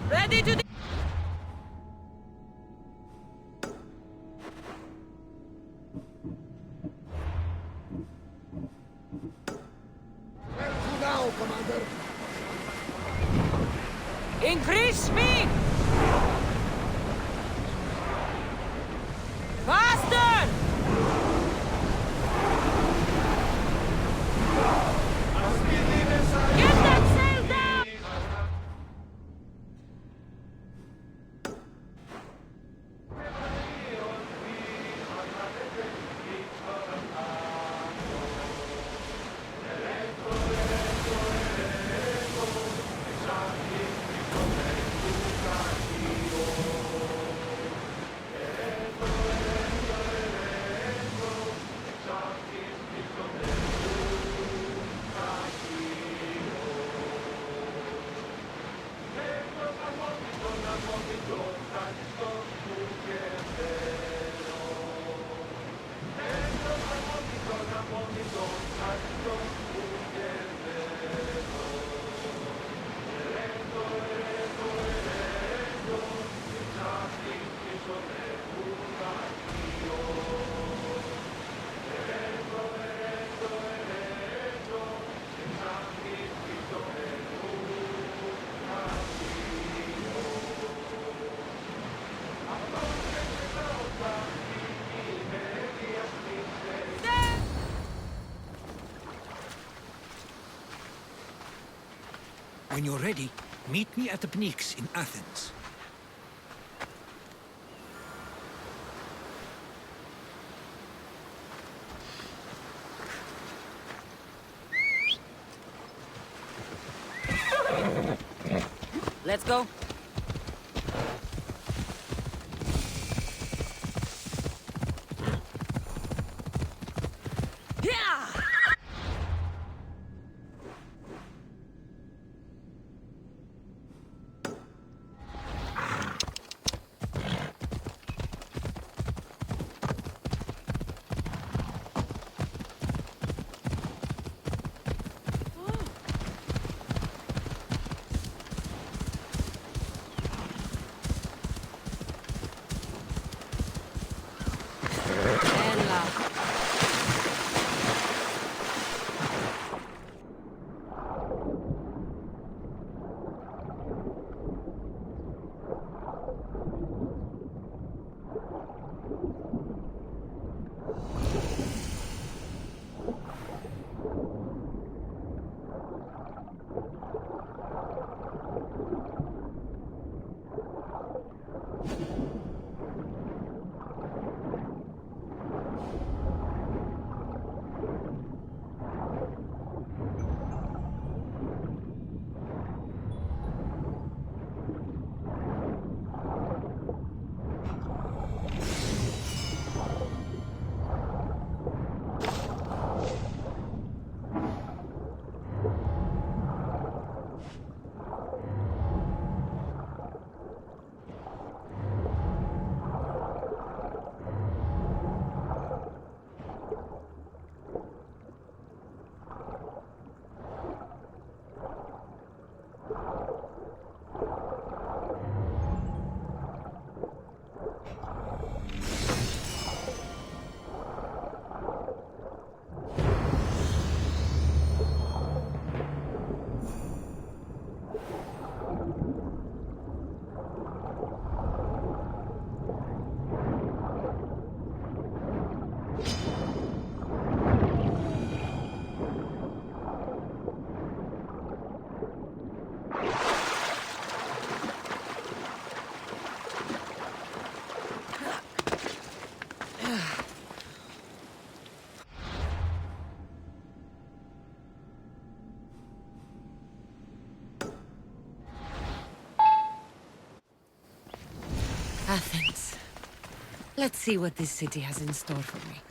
Ready to... Now, Commander. Increase speed! Faster! Get that sail down! When you're ready, meet me at the Pnyx in Athens. Let's go. Athens. Let's see what this city has in store for me.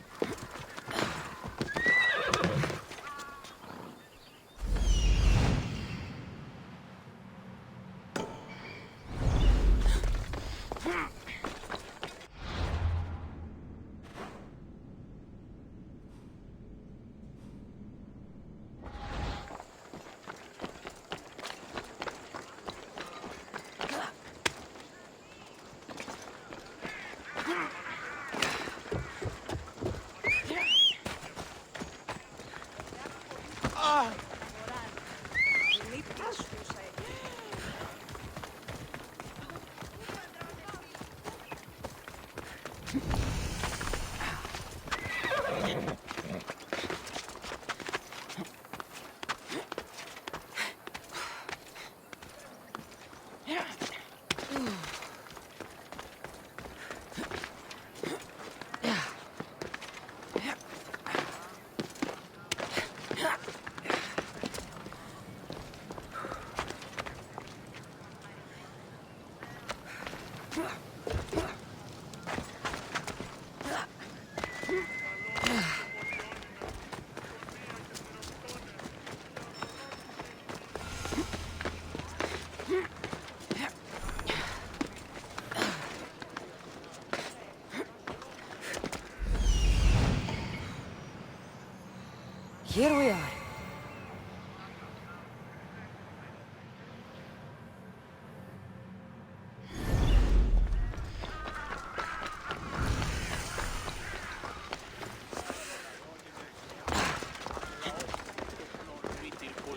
Here we are.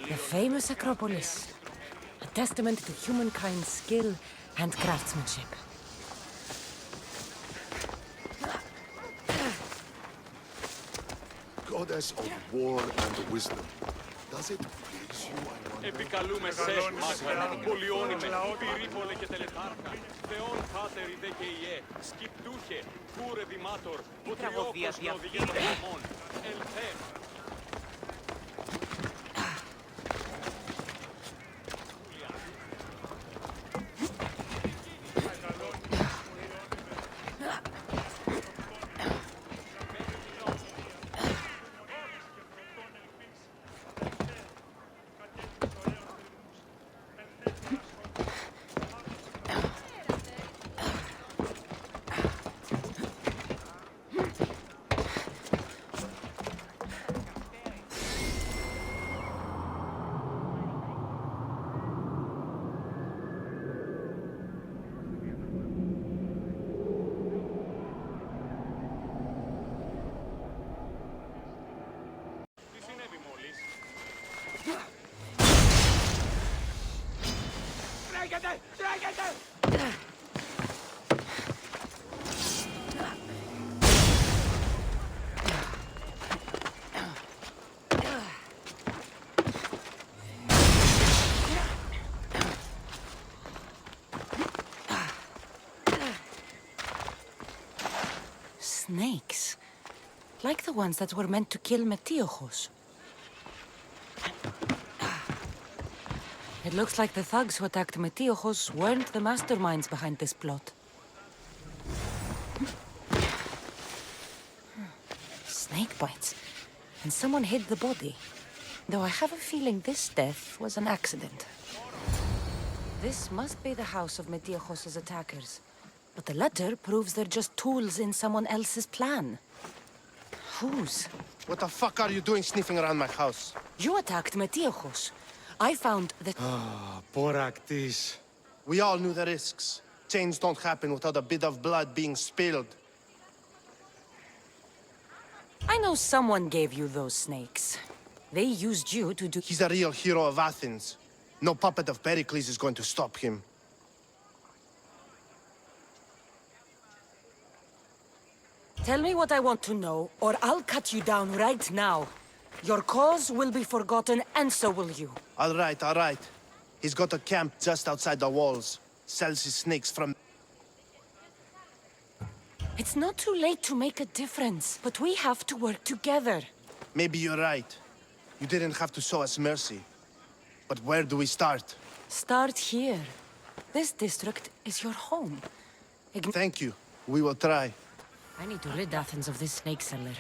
The famous Acropolis. A testament to humankind's skill and craftsmanship. Goddess of war and wisdom. Does it please you, I wonder? Επικαλούμε σε μάγα, πολιόνιμε, πυρήπολε και τελετάρχα, θεόν πάτερ δε και ιέ, σκυπτούχε, κούρε δημάτορ, ποτριόκος να οδηγεί των αμών, ελθέ. Snakes. Like the ones that were meant to kill Metiochos. It looks like the thugs who attacked Metiochos weren't the masterminds behind this plot. Snake bites. And someone hid the body. Though I have a feeling this death was an accident. This must be the house of Metiochos' attackers. But the letter proves they're just tools in someone else's plan. Whose? What the fuck are you doing sniffing around my house? You attacked Metiochos. I found that... Poraktis. We all knew the risks. Change don't happen without a bit of blood being spilled. I know someone gave you those snakes. They used you to do... He's a real hero of Athens. No puppet of Pericles is going to stop him. Tell me what I want to know, or I'll cut you down right now. Your cause will be forgotten, and so will you. All right. He's got a camp just outside the walls. Sells his snakes from... It's not too late to make a difference, but we have to work together. Maybe you're right. You didn't have to show us mercy. But where do we start? Start here. This district is your home. Thank you. We will try. I need to rid Athens of this snake seller.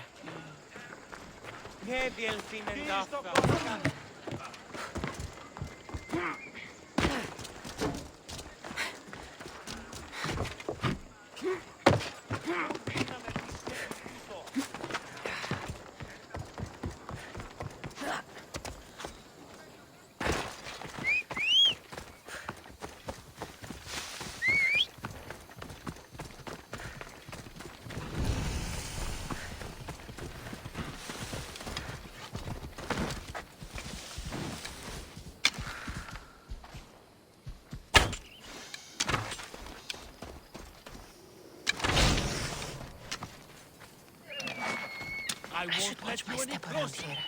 I should watch my step around here.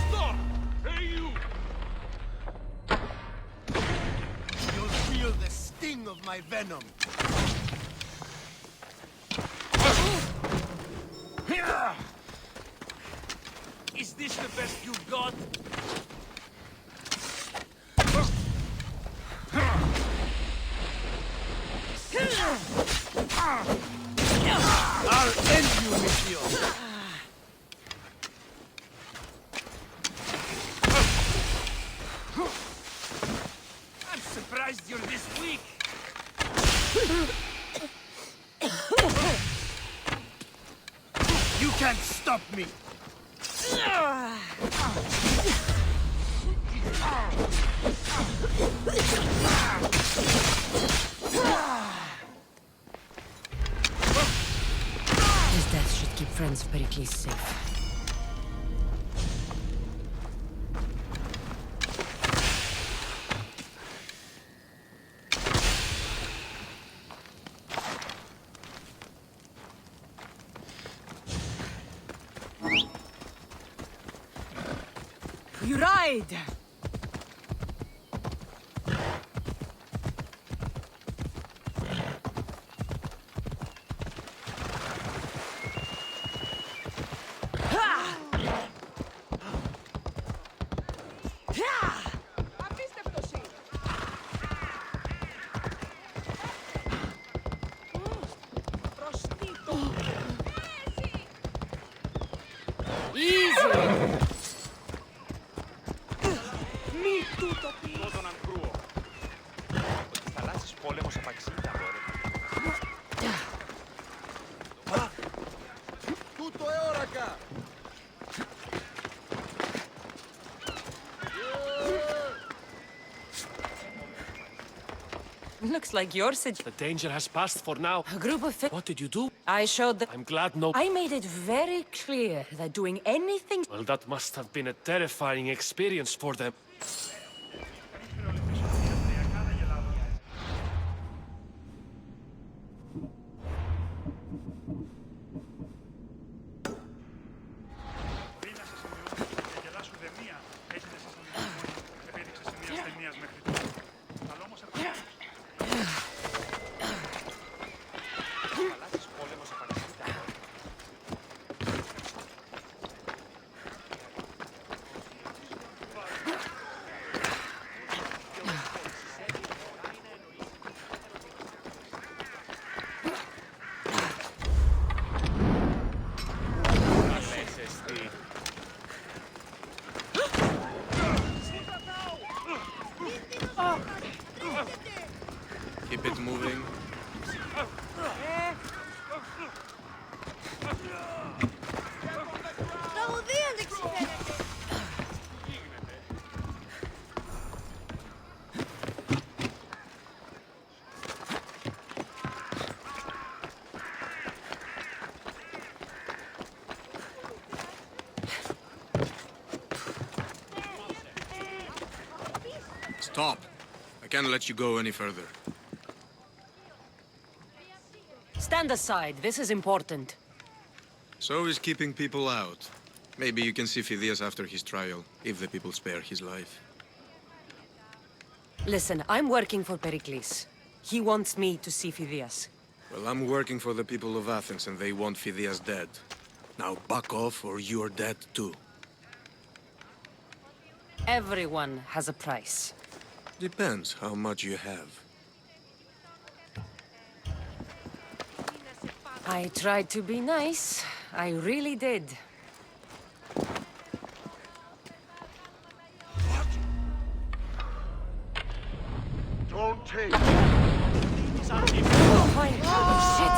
Stop! Hey, you! You'll feel the sting of my venom. Is this the best you've got? I'll end you, Mithio. I'm surprised you're this weak. You can't stop me. His death should keep friends of Pericles safe. You ride! Looks like your The danger has passed for now. A group of What did you do? I showed them. I'm glad no... I made it very clear that doing anything... Well, that must have been a terrifying experience for them. Keep it moving. Stop. I can't let you go any further. Stand aside. This is important. So is keeping people out. Maybe you can see Phidias after his trial, if the people spare his life. Listen, I'm working for Pericles. He wants me to see Phidias. Well, I'm working for the people of Athens, and they want Phidias dead. Now back off, or you're dead too. Everyone has a price. Depends how much you have. I tried to be nice. I really did. Don't take. Oh my shit!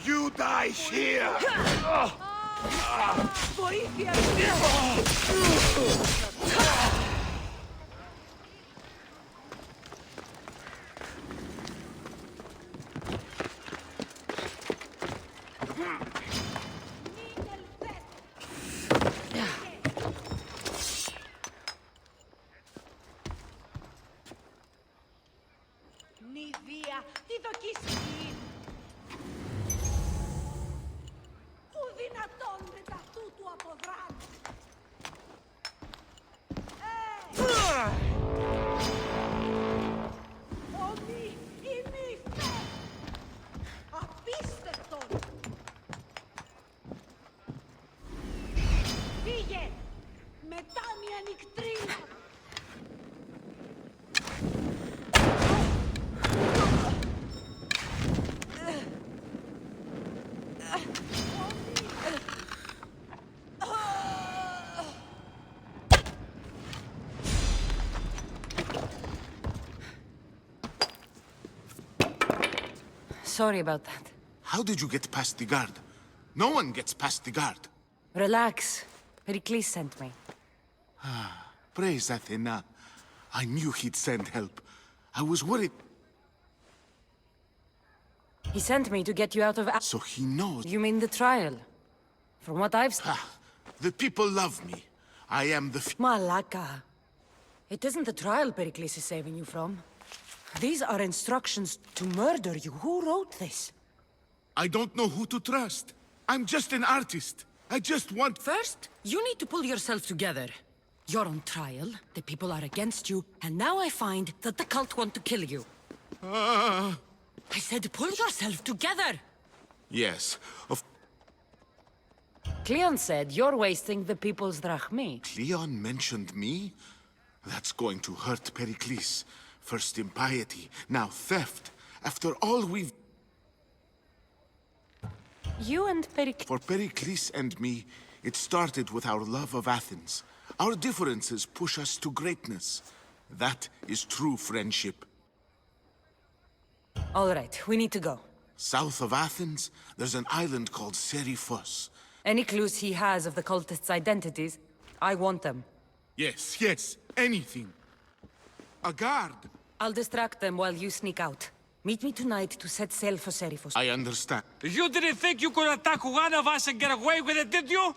You die here! Νηδία, τι δοκίσεις! Ου δυνατόν με τα τούτου αποδράνει! Ομοί, ημίφε! Απίστευτον! Φύγε! Μετάνοια νυκτρίνα! Sorry about that. How did you get past the guard? No one gets past the guard. Relax. Pericles sent me. Praise Athena. I knew he'd send help. I was worried. He sent me to get you out of... So he knows. You mean the trial? From what I've... The people love me. I am the... Malaka. It isn't the trial Pericles is saving you from. These are instructions to murder you. Who wrote this? I don't know who to trust. I'm just an artist. I just want... First, you need to pull yourself together. You're on trial, the people are against you, and now I find that the cult want to kill you. I said pull yourself together! Yes, of... Cleon said you're wasting the people's drachmi. Cleon mentioned me? That's going to hurt Pericles. First impiety, now theft. After all we've... You and Pericles... For Pericles and me, it started with our love of Athens. Our differences push us to greatness. That is true friendship. All right, we need to go. South of Athens, there's an island called Seriphos. Any clues he has of the cultists' identities, I want them. Yes, yes, anything. A guard. I'll distract them while you sneak out. Meet me tonight to set sail for Seriphos. I understand. You didn't think you could attack one of us and get away with it, did you?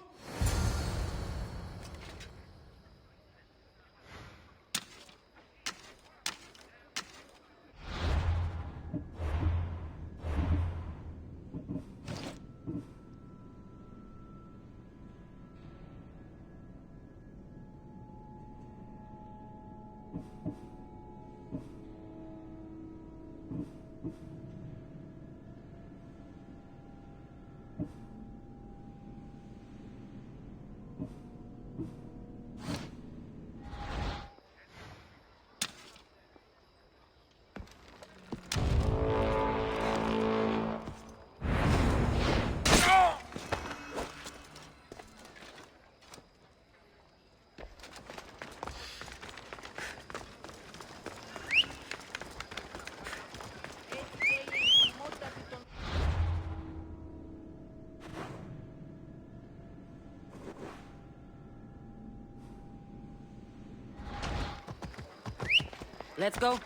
Let's go.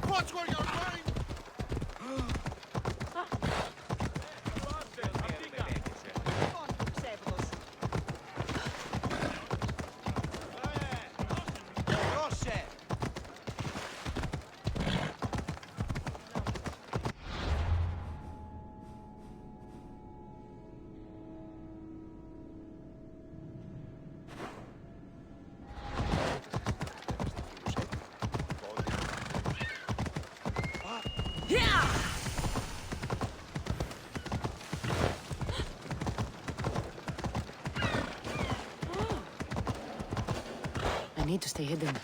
Watch where you're going! I need to stay hidden.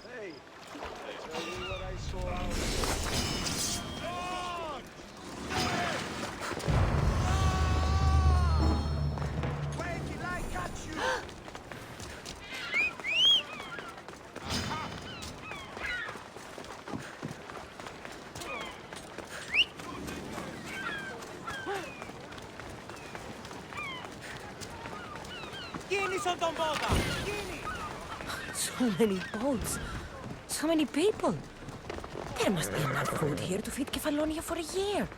Hey, I tell you what I saw out. Wait till I catch you! So many boats. So many people. There must be enough food here to feed Kefalonia for a year.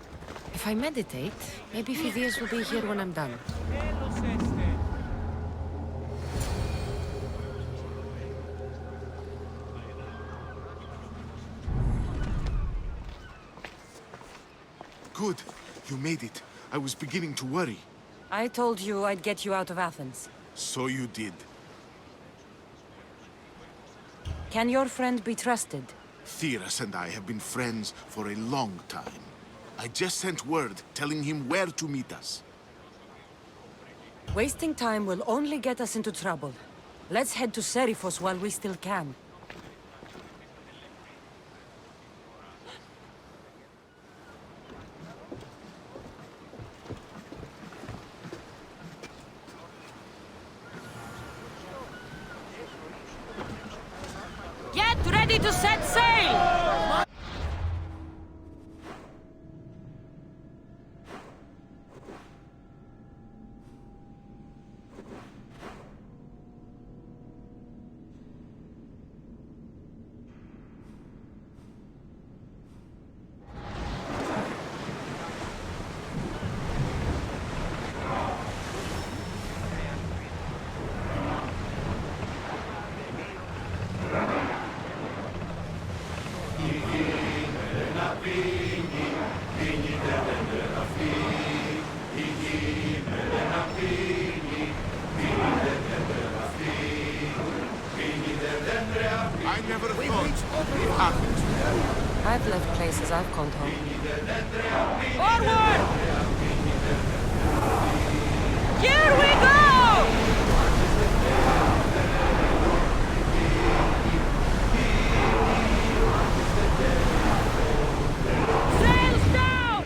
If I meditate, maybe Phidias will be here when I'm done. Good. You made it. I was beginning to worry. I told you I'd get you out of Athens. So you did. Can your friend be trusted? Theras and I have been friends for a long time. I just sent word telling him where to meet us. Wasting time will only get us into trouble. Let's head to Seriphos while we still can. Get ready to set sail! faces I've called home. Forward! Here we go! Sails down!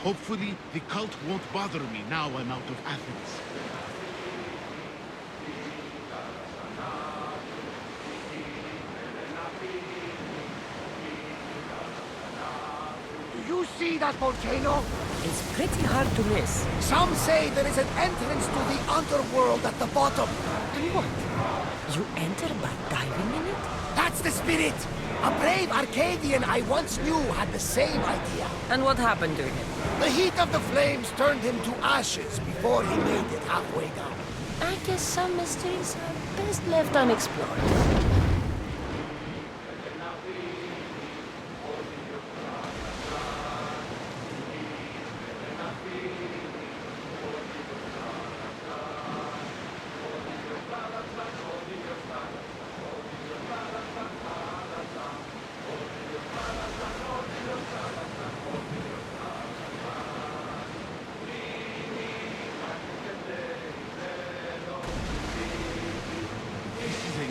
Hopefully, the cult won't bother me now I'm out of Athens. Do you see that volcano? It's pretty hard to miss. Some say there is an entrance to the underworld at the bottom. And what? You enter by diving in it? That's the spirit! A brave Arcadian I once knew had the same idea. And what happened to him? The heat of the flames turned him to ashes before he made it halfway down. I guess some mysteries are best left unexplored.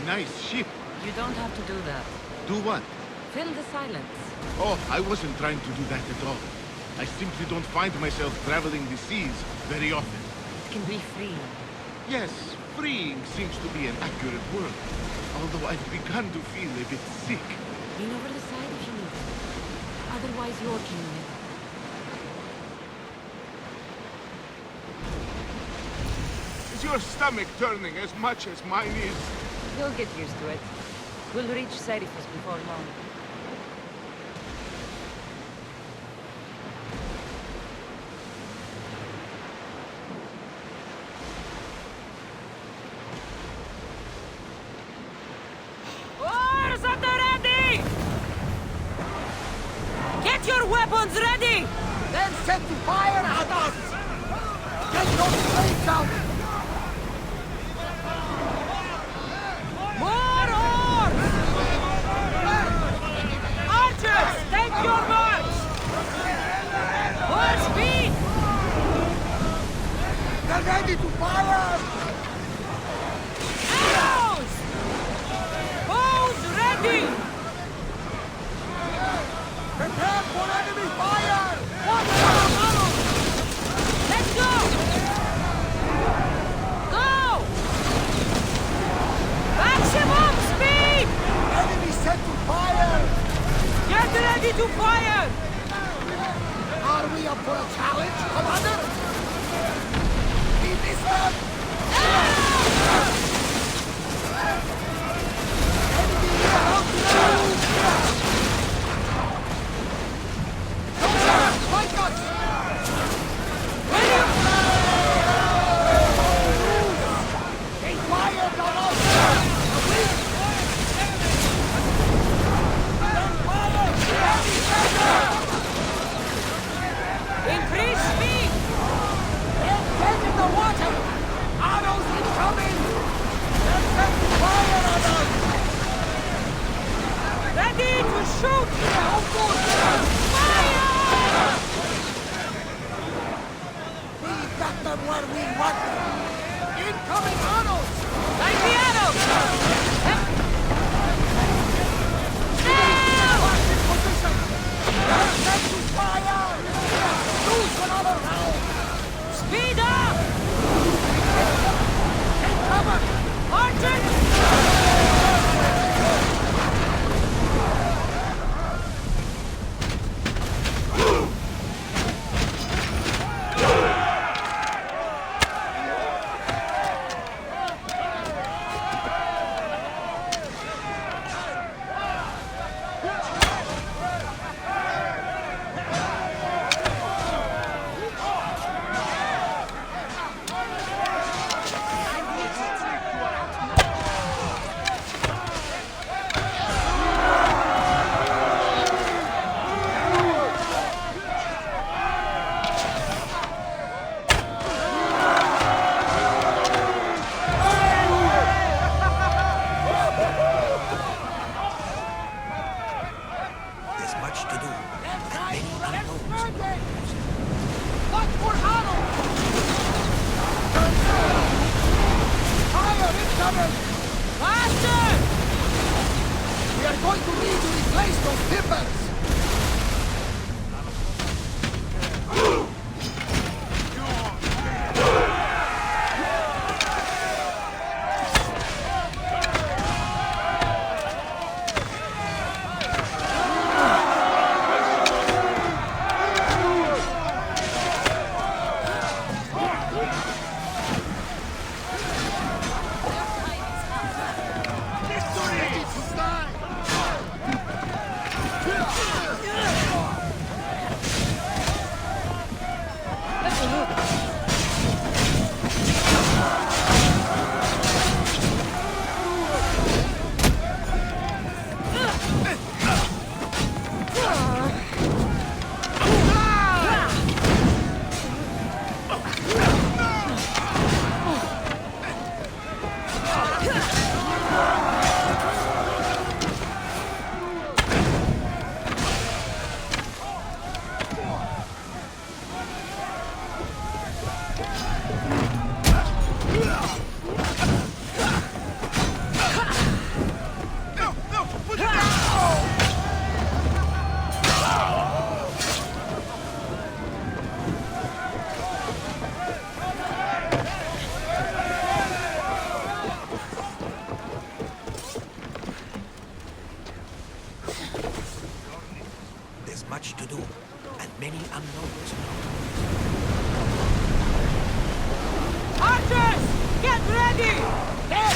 Nice ship. You don't have to do that. Do what? Fill the silence. Oh, I wasn't trying to do that at all. I simply don't find myself traveling the seas very often. It can be free. Yes, freeing seems to be an accurate word. Although I've begun to feel a bit sick. Lean over the side if you need to. Otherwise, you're killing it. Is your stomach turning as much as mine is? You'll get used to it. We'll reach Serifus before long. Oars at the ready! Get your weapons ready! Then set to fire at us! Get those flames out! More oars! Archers, take your march! More speed! They're ready to fire! Arrows! Bows ready! Prepare for enemy fire! Watch out, arrows! Let's go! Go! Maximum speed! Enemy set to fire! Get ready to fire! Are we up for a challenge, Commander? We missed them! Enemy out now! Fight us! They fired on us! Increase speed! They're dead in the water! Arrows incoming! They're set to fire on us! Ready to shoot! Fire! We've got them where we want them! Incoming arrows! Like the arrows! They're set to fire! Lose another round! Speed up! Take cover! Archers! those timbers! There's much to do, and many unknowns. Archers! Get ready! There!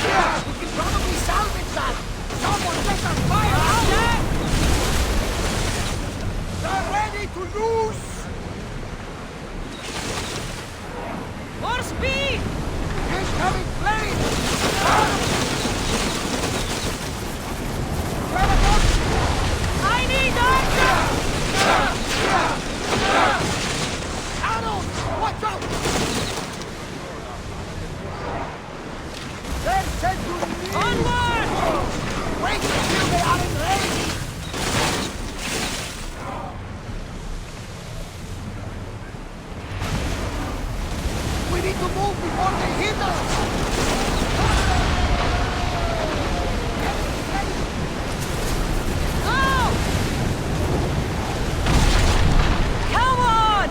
We can probably salvage that! Someone get a fire out there! They're ready to lose! More speed! Incoming flames! I need archers! Arrows! Watch out! They're sent to me! Onward! Wait until they are enraged! We need to move before they hit us! Come on!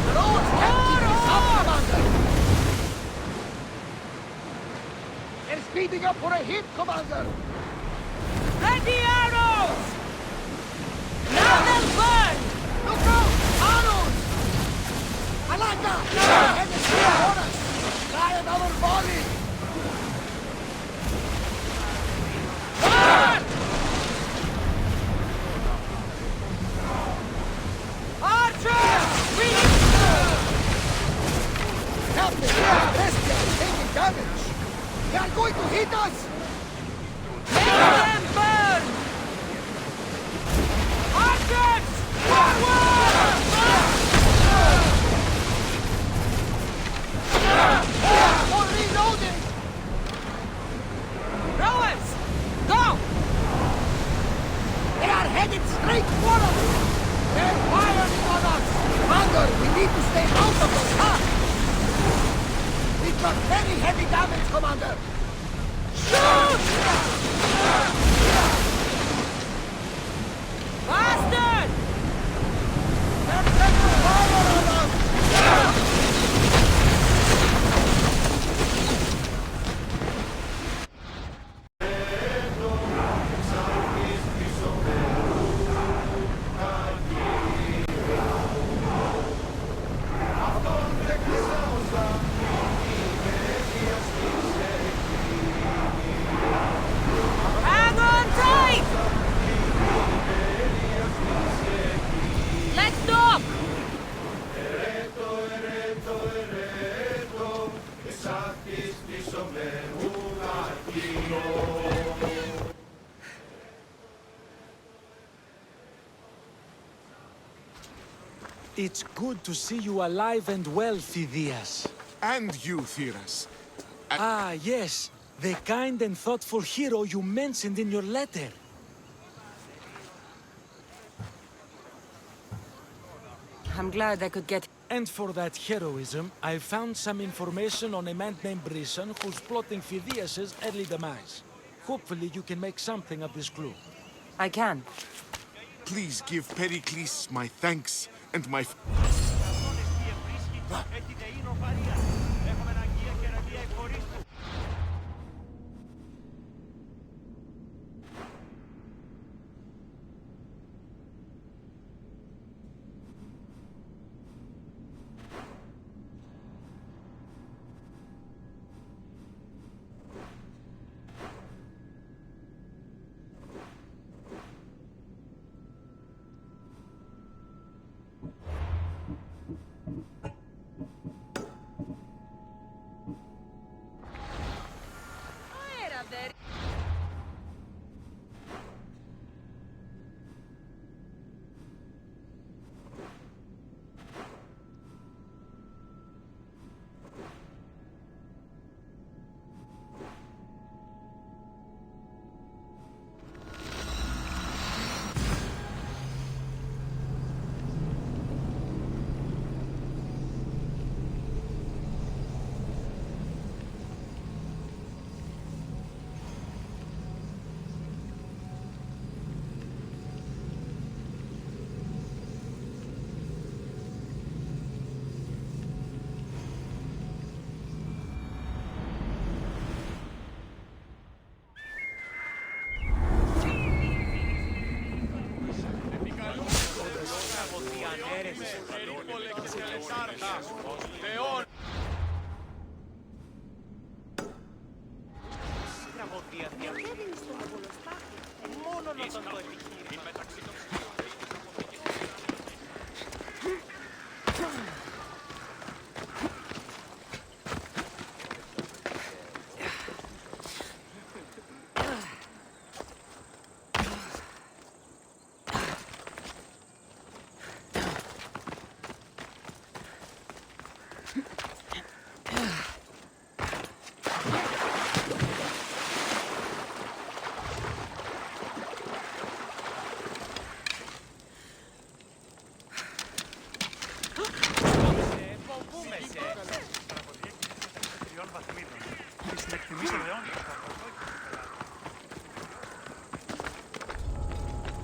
The roads can't keep us up, Commander! They're speeding up for a hit, Commander! Ready arrows! Now they'll burn! Look out! Arrows! I like that! Headed toward us! Try another volley! Burn! Archers! We Captain, Bestia is taking damage! They are going to hit us! Make them burn! Archers! Forward! For reloading! Rowers! Go! They are headed straight for us! They're firing on us! Commander, we need to stay out of the attack! We've got very heavy damage, Commander! Shoot! Bastard! They're setting fire on us! Hang on tight! Let's stop! It's good to see you alive and well, Phidias. And you, Theras. Ah, yes. The kind and thoughtful hero you mentioned in your letter. I'm glad I could get... And for that heroism, I found some information on a man named Brisson who's plotting Phidias' early demise. Hopefully you can make something of this clue. I can. Please give Pericles my thanks and my...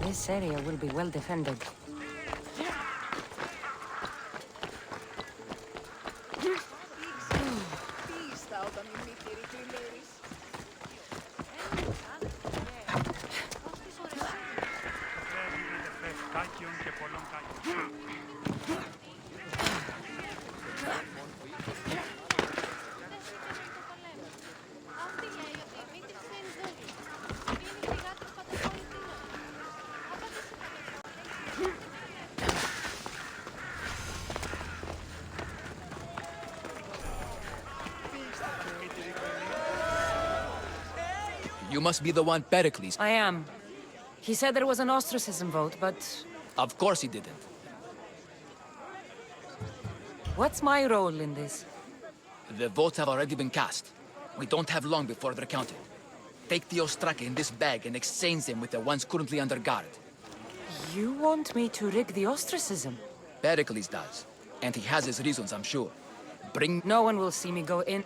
This area will be well defended. You must be the one Pericles. I am. He said there was an ostracism vote, but... Of course he didn't. What's my role in this? The votes have already been cast. We don't have long before they're counted. Take the ostraka in this bag and exchange them with the ones currently under guard. You want me to rig the ostracism? Pericles does. And he has his reasons, I'm sure. Bring... No one will see me go in.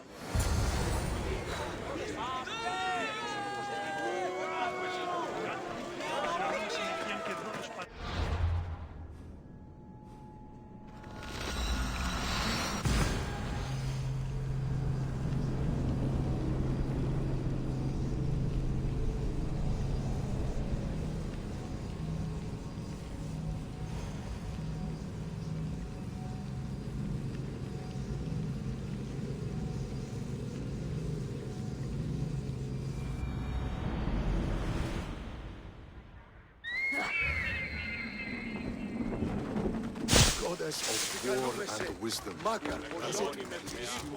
Of war and wisdom. Does it please you?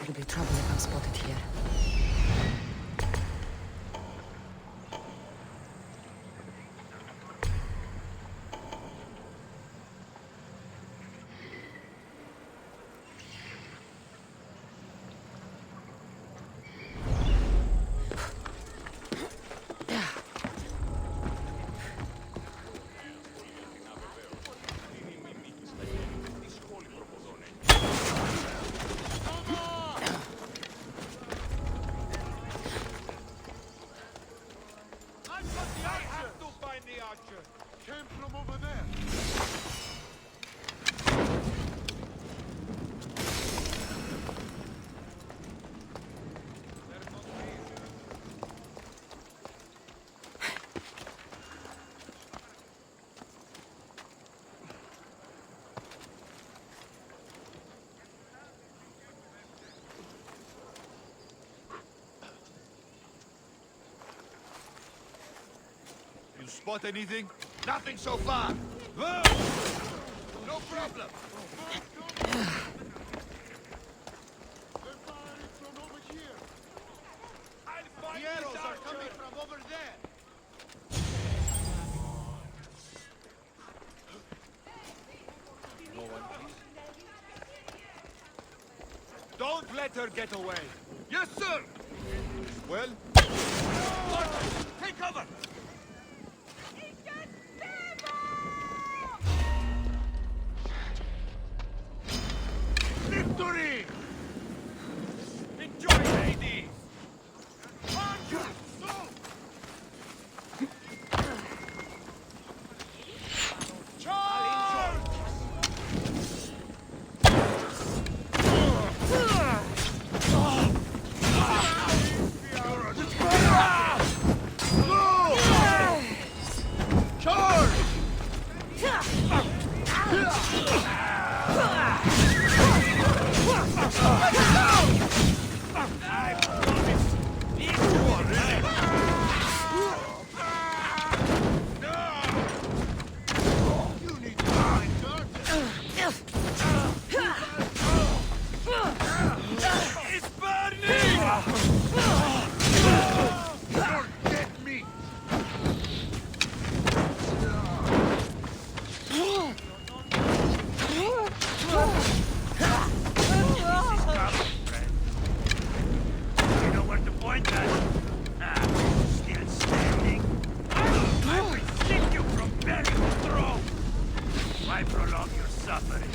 It'll be trouble if I'm spotted here. find the archer. Came from over there. You spot anything? Nothing so far. Whoa! No problem. The arrows are coming from over there. No one, please. Don't let her get away. Yes, sir. Well, take cover. Victory! Enjoy, ladies! Archers, go! Charge! It's burning! Forget me! You know where to point at? Still standing? I will slit you from belly to throat! Why prolong your suffering?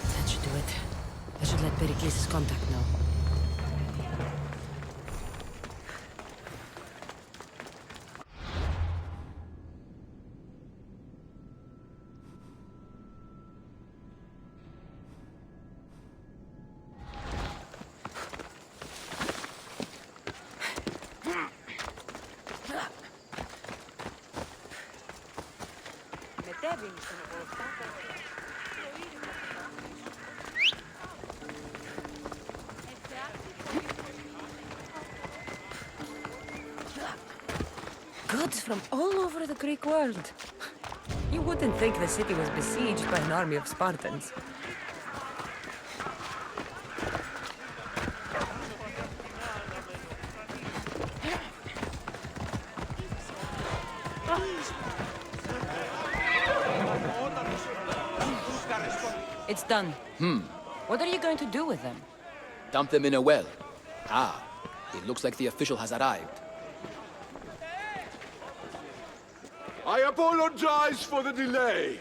That should do it. I should let Pericles' contact know. Goods from all over the Greek world. You wouldn't think the city was besieged by an army of Spartans. It's done. What are you going to do with them? Dump them in a well. Ah, it looks like the official has arrived. I apologize for the delay.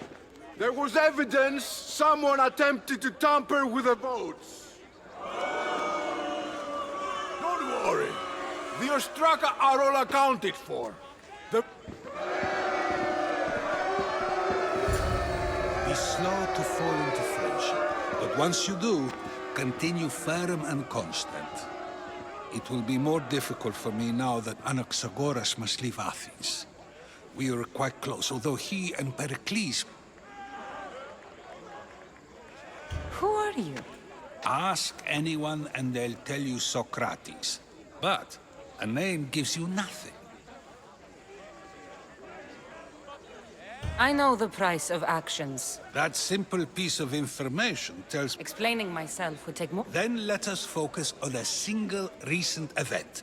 There was evidence someone attempted to tamper with the votes. Don't worry. The Ostraka are all accounted for. Be slow to fall into friendship, but once you do, continue firm and constant. It will be more difficult for me now that Anaxagoras must leave Athens. We are quite close, although he and Pericles... Who are you? Ask anyone and they'll tell you Socrates. But a name gives you nothing. I know the price of actions. That simple piece of information tells... Explaining myself would take more... Then let us focus on a single recent event.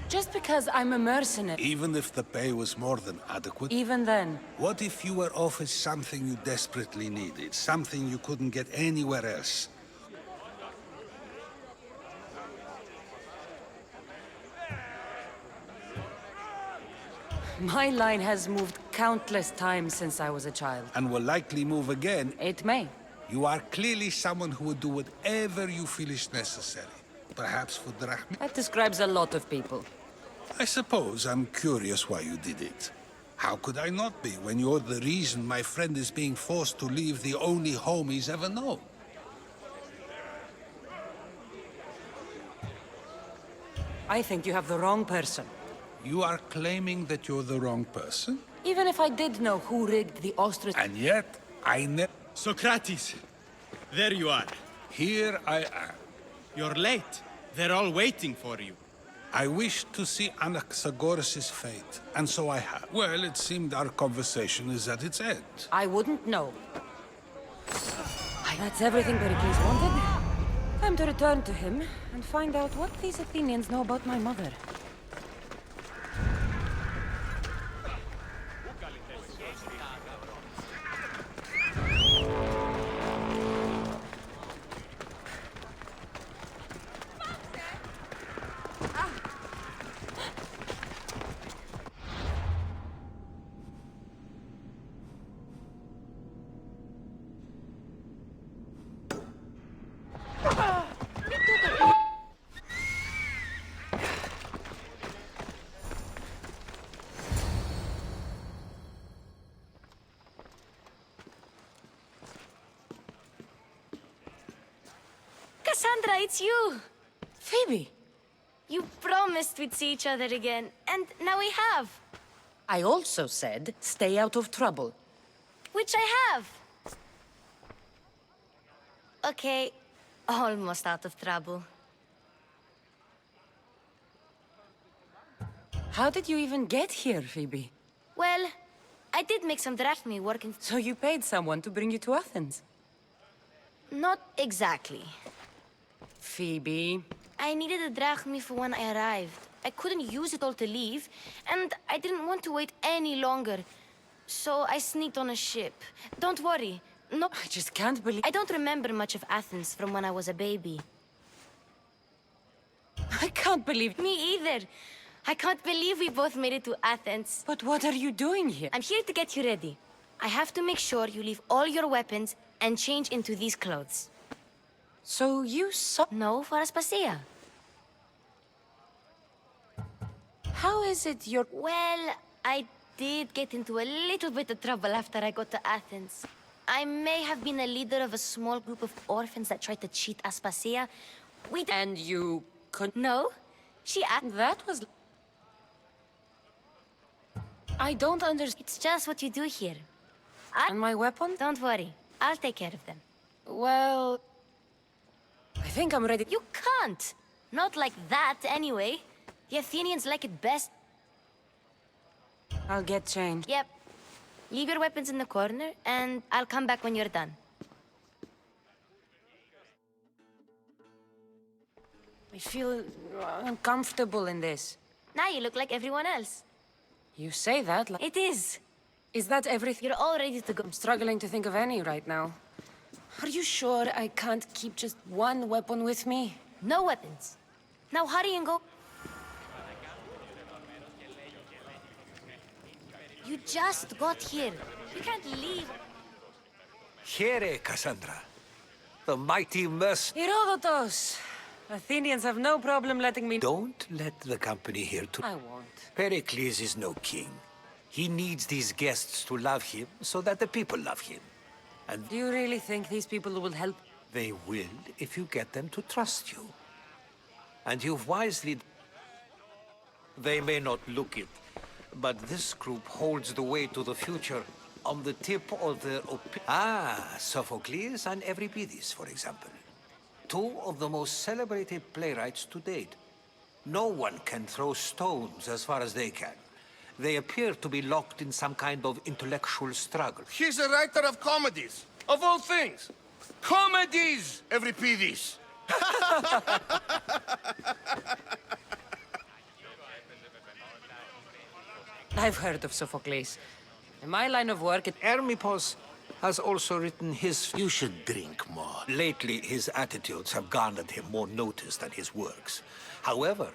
Just because I'm a mercenary... Even if the pay was more than adequate? Even then... What if you were offered something you desperately needed? Something you couldn't get anywhere else? My line has moved countless times since I was a child. And will likely move again. It may. You are clearly someone who would do whatever you feel is necessary. Perhaps for drachma? That describes a lot of people. I suppose I'm curious why you did it. How could I not be when you're the reason my friend is being forced to leave the only home he's ever known? I think you have the wrong person. You are claiming that you're the wrong person? Even if I did know who rigged the ostrich... And yet, I never... Socrates! There you are. Here I am. You're late. They're all waiting for you. I wished to see Anaxagoras' fate, and so I have. Well, it seemed our conversation is at its end. I wouldn't know. That's everything Pericles wanted. Time to return to him and find out what these Athenians know about my mother. Cassandra, it's you! Phoebe! You promised we'd see each other again, and now we have. I also said, stay out of trouble. Which I have. Okay, almost out of trouble. How did you even get here, Phoebe? Well, I did make some drachmae working... So you paid someone to bring you to Athens? Not exactly. Phoebe... I needed a drachmae for when I arrived. I couldn't use it all to leave, and I didn't want to wait any longer. So I sneaked on a ship. Don't worry. No, I just can't believe... I don't remember much of Athens from when I was a baby. I can't believe... Me either. I can't believe we both made it to Athens. But what are you doing here? I'm here to get you ready. I have to make sure you leave all your weapons and change into these clothes. So you saw... No, for Aspasia. How is it you're... Well, I did get into a little bit of trouble after I got to Athens. I may have been a leader of a small group of orphans that tried to cheat Aspasia. And you could... No, she... That was... I don't understand. It's just what you do here. And my weapon? Don't worry. I'll take care of them. Well... I think I'm ready. You can't! Not like that, anyway. The Athenians like it best. I'll get changed. Yep. Leave your weapons in the corner, and I'll come back when you're done. I feel uncomfortable in this. Now you look like everyone else. You say that like... It is. Is that everything? You're all ready to go. I'm struggling to think of any right now. Are you sure I can't keep just one weapon with me? No weapons. Now hurry and go. You just got here. You can't leave. Here, Cassandra. The mighty Herodotus! Athenians have no problem letting me... Don't let the company here to... I won't. Pericles is no king. He needs these guests to love him so that the people love him. And do you really think these people will help? They will if you get them to trust you. And you've wisely... They may not look it, but this group holds the way to the future on the tip of their... Sophocles and Euripides, for example. Two of the most celebrated playwrights to date. No one can throw stones as far as they can. They appear to be locked in some kind of intellectual struggle. He's a writer of comedies, of all things. Comedies, Euripides. I've heard of Sophocles. In my line of work, Hermippos has also written his... You should drink more. Lately, his attitudes have garnered him more notice than his works. However...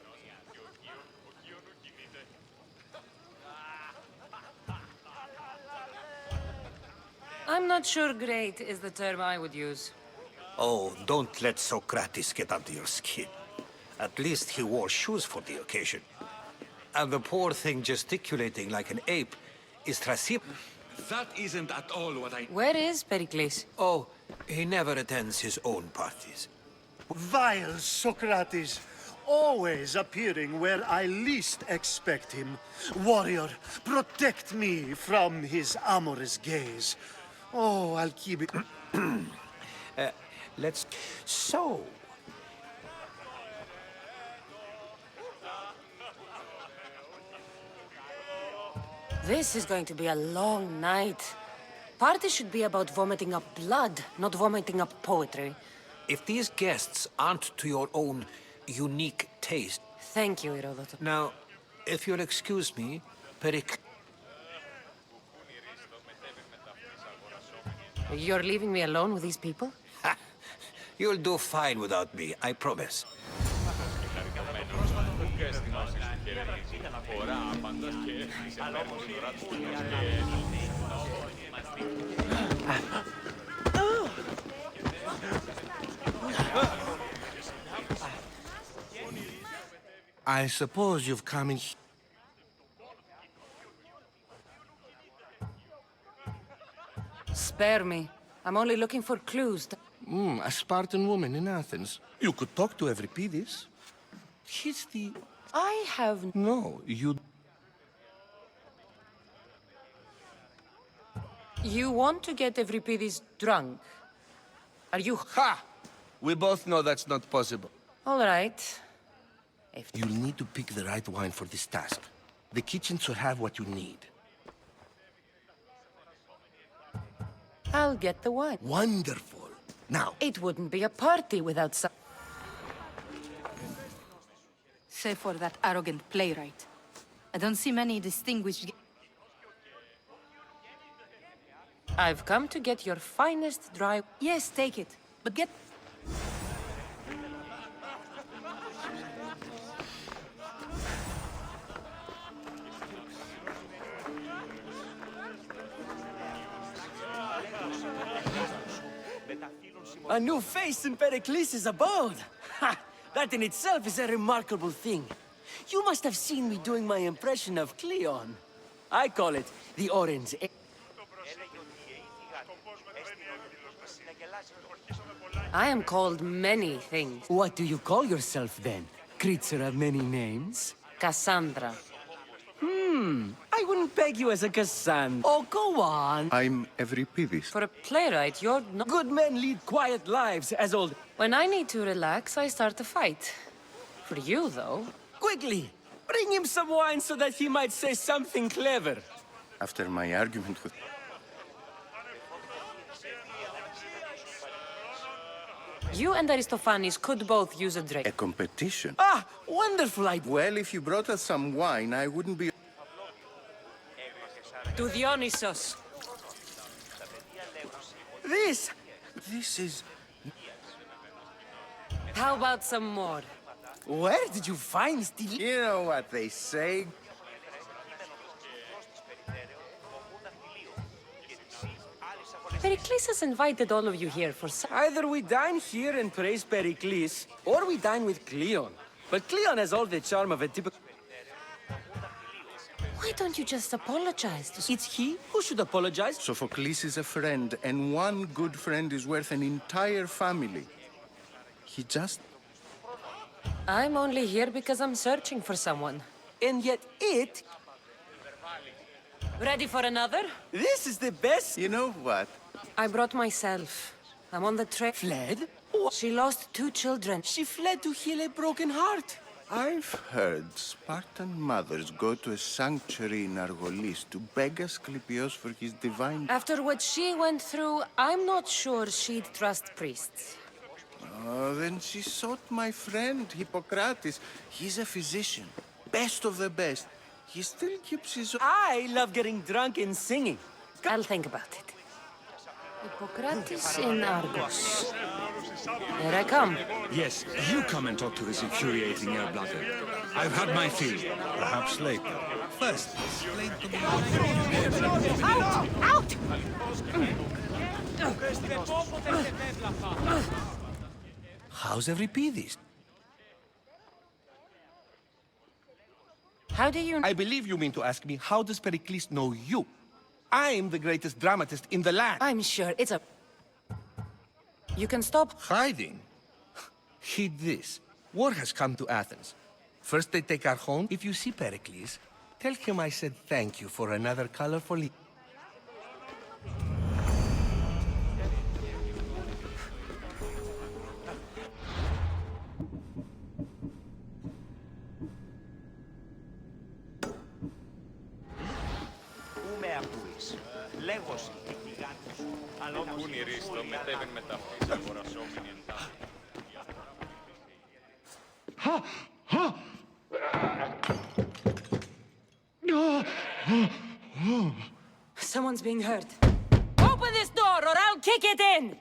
I'm not sure great is the term I would use. Oh, don't let Socrates get under your skin. At least he wore shoes for the occasion. And the poor thing gesticulating like an ape is Thrasip. That isn't at all what I... Where is Pericles? Oh, he never attends his own parties. Vile Socrates, always appearing where I least expect him. Warrior, protect me from his amorous gaze. Oh, I'll keep it... Let's... So... This is going to be a long night. Party should be about vomiting up blood, not vomiting up poetry. If these guests aren't to your own unique taste... Thank you, Herodotus. Now, if you'll excuse me, You're leaving me alone with these people? You'll do fine without me, I promise. I suppose you've come in... Spare me. I'm only looking for clues. a Spartan woman in Athens. You could talk to Euripides. He's the... I have... No, you... You want to get Euripides drunk? Are you... Ha! We both know that's not possible. All right. You'll need to pick the right wine for this task. The kitchen should have what you need. I'll get the wine. Wonderful. Now... It wouldn't be a party without some... Save for that arrogant playwright. I don't see many distinguished... I've come to get your finest dry... Yes, take it. But get... A new face in Pericles' abode! Ha! That in itself is a remarkable thing. You must have seen me doing my impression of Cleon. I call it the orange... I am called many things. What do you call yourself, then? Creature of many names? Cassandra. I wouldn't peg you as a Cassandra. Oh, go on! I'm Euripides. For a playwright, you're not... Good men lead quiet lives, as old... When I need to relax, I start a fight. For you, though... Quickly! Bring him some wine so that he might say something clever. After my argument with... You and Aristophanes could both use a drink. A competition? Ah! Wonderful idea! Well, if you brought us some wine, I wouldn't be... To Dionysos. This is... How about some more? Where did you find Steve? You know what they say. Pericles has invited all of you here for Either we dine here and praise Pericles, or we dine with Cleon. But Cleon has all the charm of a typical... Why don't you just apologize to... It's he who should apologize. Sophocles is a friend, and one good friend is worth an entire family. He just... I'm only here because I'm searching for someone. And yet it... Ready for another? This is the best... You know what? I brought myself. I'm on the train. Fled? She lost 2 children. She fled to heal a broken heart. I've heard Spartan mothers go to a sanctuary in Argolis to beg Asclepios for his divine... After what she went through, I'm not sure she'd trust priests. Oh, then she sought my friend, Hippocrates. He's a physician, best of the best. He still keeps his... I love getting drunk and singing. I'll think about it. Hippocrates in Argos. Here I come. Yes, you come and talk to this infuriating air-bladder. I've had my fill. Perhaps later. First, explain to me... Out! Out! How's Euripides? How do you... I believe you mean to ask me, how does Pericles know you? I'm the greatest dramatist in the land. I'm sure it's a... You can stop... Hiding? Heed this. War has come to Athens. First they take our home. If you see Pericles, tell him I said thank you for another colorful... Someone's being hurt. Open this door or I'll kick it in!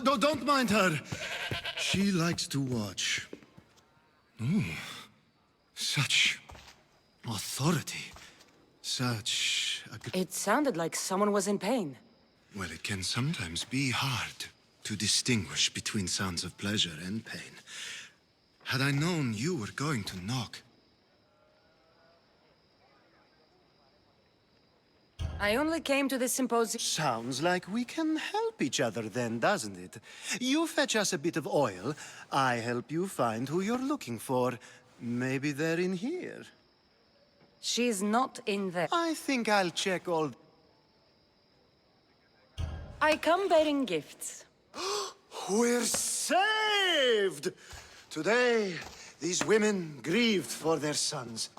No, don't mind her. She likes to watch. Ooh, such authority. Such a... It sounded like someone was in pain. Well, it can sometimes be hard to distinguish between sounds of pleasure and pain. Had I known you were going to knock... I only came to this symposium... Sounds like we can help each other then, doesn't it? You fetch us a bit of oil, I help you find who you're looking for. Maybe they're in here. She's not in there. I think I'll check all... I come bearing gifts. We're saved! Today, these women grieved for their sons.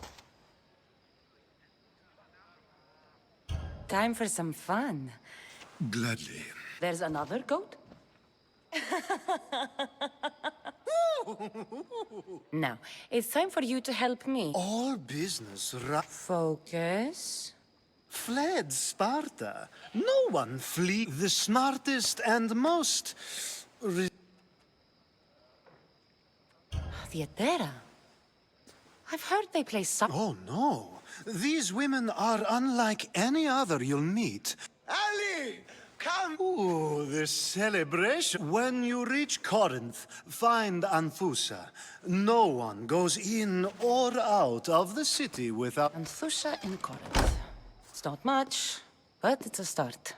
Time for some fun. Gladly. There's another goat? Now, it's time for you to help me. All business Focus. fled Sparta. No one flee the smartest and most... Theatera. I've heard they play some... Oh, no. These women are unlike any other you'll meet. Ali! Come! Ooh, the celebration. When you reach Corinth, find Anthusa. No one goes in or out of the city without... Anthusa in Corinth. It's not much, but it's a start.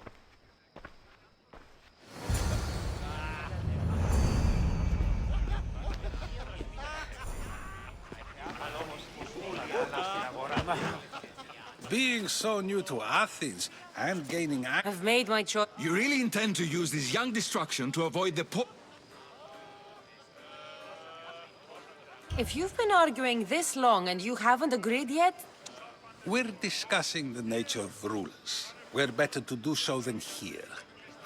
Being so new to Athens and gaining access... I've made my choice. You really intend to use this young destruction to avoid the If you've been arguing this long and you haven't agreed yet... We're discussing the nature of rulers. Where better to do so than here.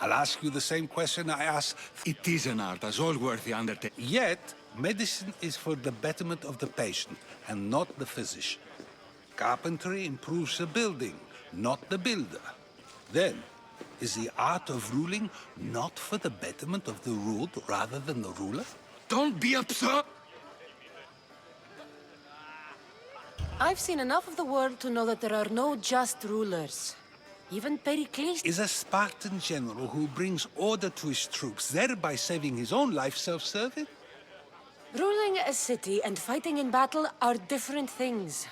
I'll ask you the same question I asked... It is an art, as all worthy undertaking. Yet, medicine is for the betterment of the patient, and not the physician. Carpentry improves the building, not the builder. Then, is the art of ruling not for the betterment of the ruled rather than the ruler? Don't be absurd! I've seen enough of the world to know that there are no just rulers. Even Pericles is a Spartan general who brings order to his troops, thereby saving his own life self-serving? Ruling a city and fighting in battle are different things.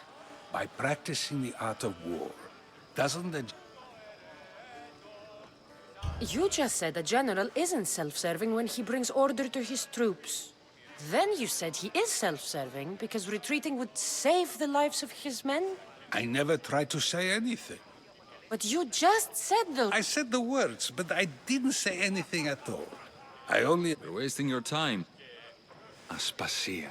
By practicing the art of war, doesn't the... You just said a general isn't self-serving when he brings order to his troops. Then you said he is self-serving because retreating would save the lives of his men? I never tried to say anything. But you just said those... I said the words, but I didn't say anything at all. You're wasting your time. Aspasia.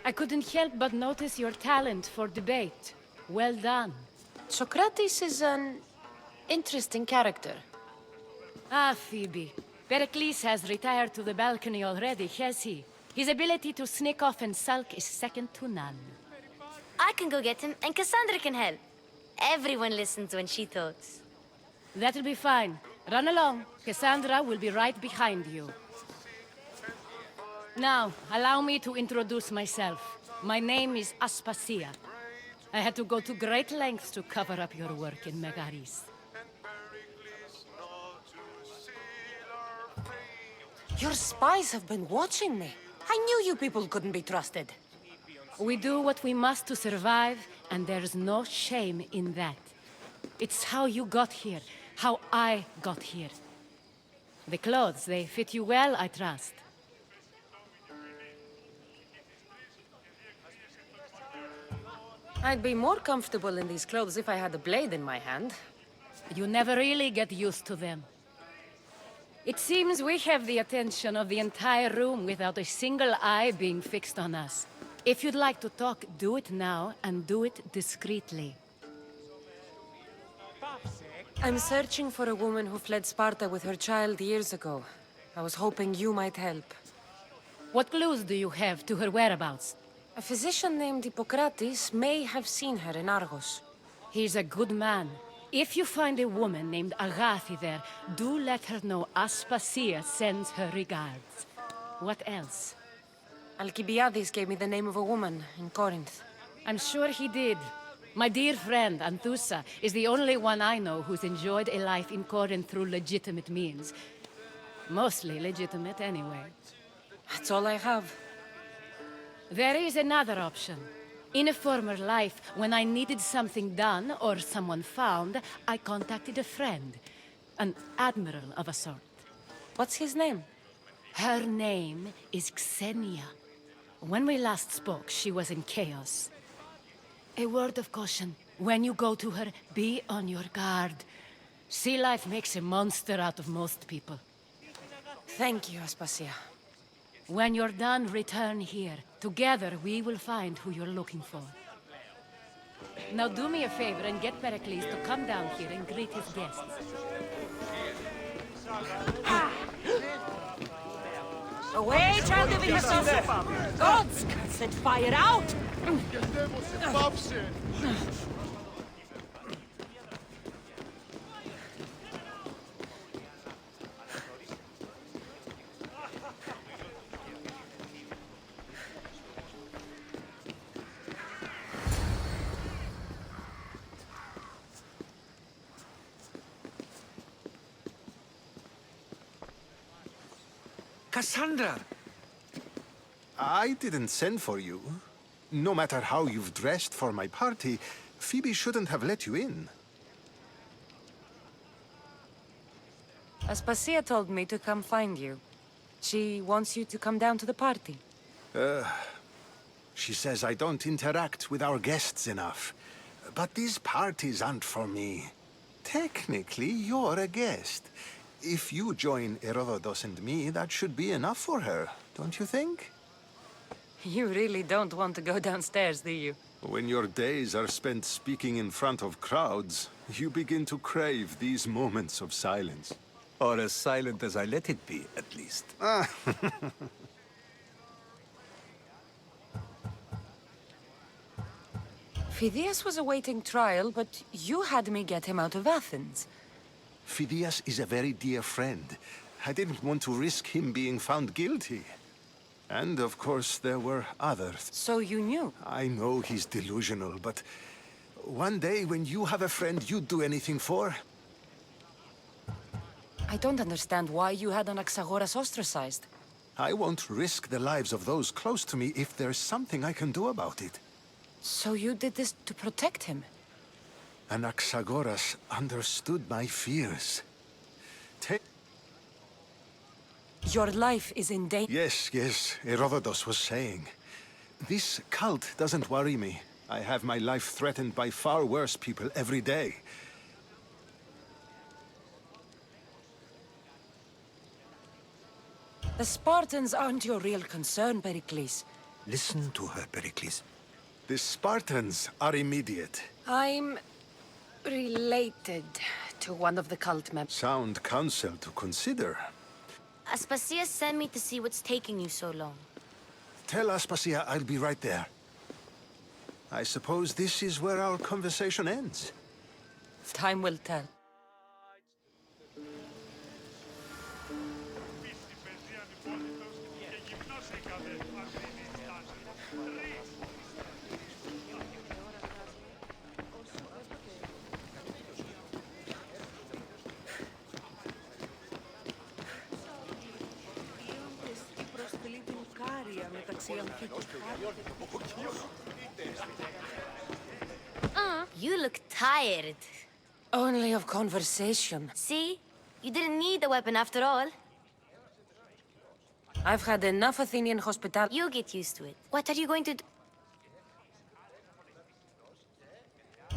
I couldn't help but notice your talent for debate. Well done. Socrates is an interesting character. Ah, Phoebe. Pericles has retired to the balcony already, has he? His ability to sneak off and sulk is second to none. I can go get him, and Cassandra can help. Everyone listens when she talks. That'll be fine. Run along. Cassandra will be right behind you. Now, allow me to introduce myself. My name is Aspasia. I had to go to great lengths to cover up your work in Megaris. Your spies have been watching me. I knew you people couldn't be trusted. We do what we must to survive, and there's no shame in that. It's how you got here, how I got here. The clothes, they fit you well, I trust. I'd be more comfortable in these clothes if I had a blade in my hand. You never really get used to them. It seems we have the attention of the entire room without a single eye being fixed on us. If you'd like to talk, do it now, and do it discreetly. I'm searching for a woman who fled Sparta with her child years ago. I was hoping you might help. What clues do you have to her whereabouts? A physician named Hippocrates may have seen her in Argos. He's a good man. If you find a woman named Agathi there, do let her know Aspasia sends her regards. What else? Alcibiades gave me the name of a woman in Corinth. I'm sure he did. My dear friend, Anthusa, is the only one I know who's enjoyed a life in Corinth through legitimate means. Mostly legitimate, anyway. That's all I have. There is another option. In a former life, when I needed something done or someone found, I contacted a friend. An admiral of a sort. What's his name? Her name is Xenia. When we last spoke, she was in chaos. A word of caution. When you go to her, be on your guard. Sea life makes a monster out of most people. Thank you, Aspasia. When you're done, return here. Together, we will find who you're looking for. Now do me a favor and get Pericles to come down here and greet his guests. Away, child of innocence! Gods, set fire out! Cassandra! I didn't send for you. No matter how you've dressed for my party, Phoebe shouldn't have let you in. Aspasia told me to come find you. She wants you to come down to the party. She says I don't interact with our guests enough. But these parties aren't for me. Technically, you're a guest. If you join Herodotus and me, that should be enough for her, don't you think? You really don't want to go downstairs, do you? When your days are spent speaking in front of crowds, you begin to crave these moments of silence. Or as silent as I let it be, at least. Phidias was awaiting trial, but you had me get him out of Athens. Phidias is a very dear friend. I didn't want to risk him being found guilty. And of course, there were others. So you knew? I know he's delusional, but one day when you have a friend you'd do anything for, I don't understand why you had Anaxagoras ostracized. I won't risk the lives of those close to me if there's something I can do about it. So you did this to protect him? Anaxagoras understood my fears. Your life is in danger. Yes, Herodotus was saying. This cult doesn't worry me. I have my life threatened by far worse people every day. The Spartans aren't your real concern, Pericles. Listen to her, Pericles. The Spartans are immediate. I'm related to one of the cult members. Sound counsel to consider. Aspasia sent me to see what's taking you so long. Tell Aspasia I'll be right there. I suppose this is where our conversation ends. Time will tell. You look tired. Only of conversation. See? You didn't need a weapon after all. I've had enough Athenian hospitality. You get used to it. What are you going to do?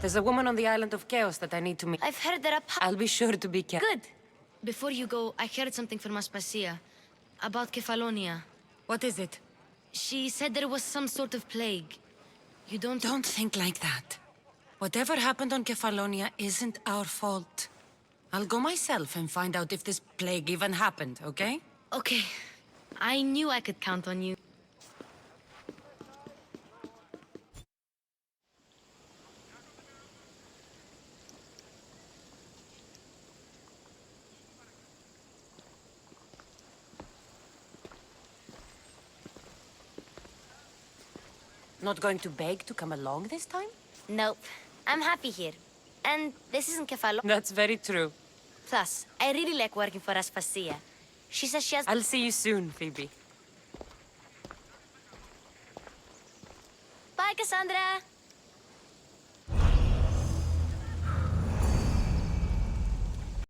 There's a woman on the island of Chaos that I need to meet. I've heard that I'll be sure to be careful. Good. Before you go, I heard something from Aspasia about Kefalonia. What is it? She said there was some sort of plague. You don't... Don't think like that. Whatever happened on Kefalonia isn't our fault. I'll go myself and find out if this plague even happened, okay? Okay. I knew I could count on you. Not going to beg to come along this time? Nope. I'm happy here. And this isn't Kefalonia. That's very true. Plus, I really like working for Aspasia. She says she has... I'll see you soon, Phoebe. Bye, Cassandra!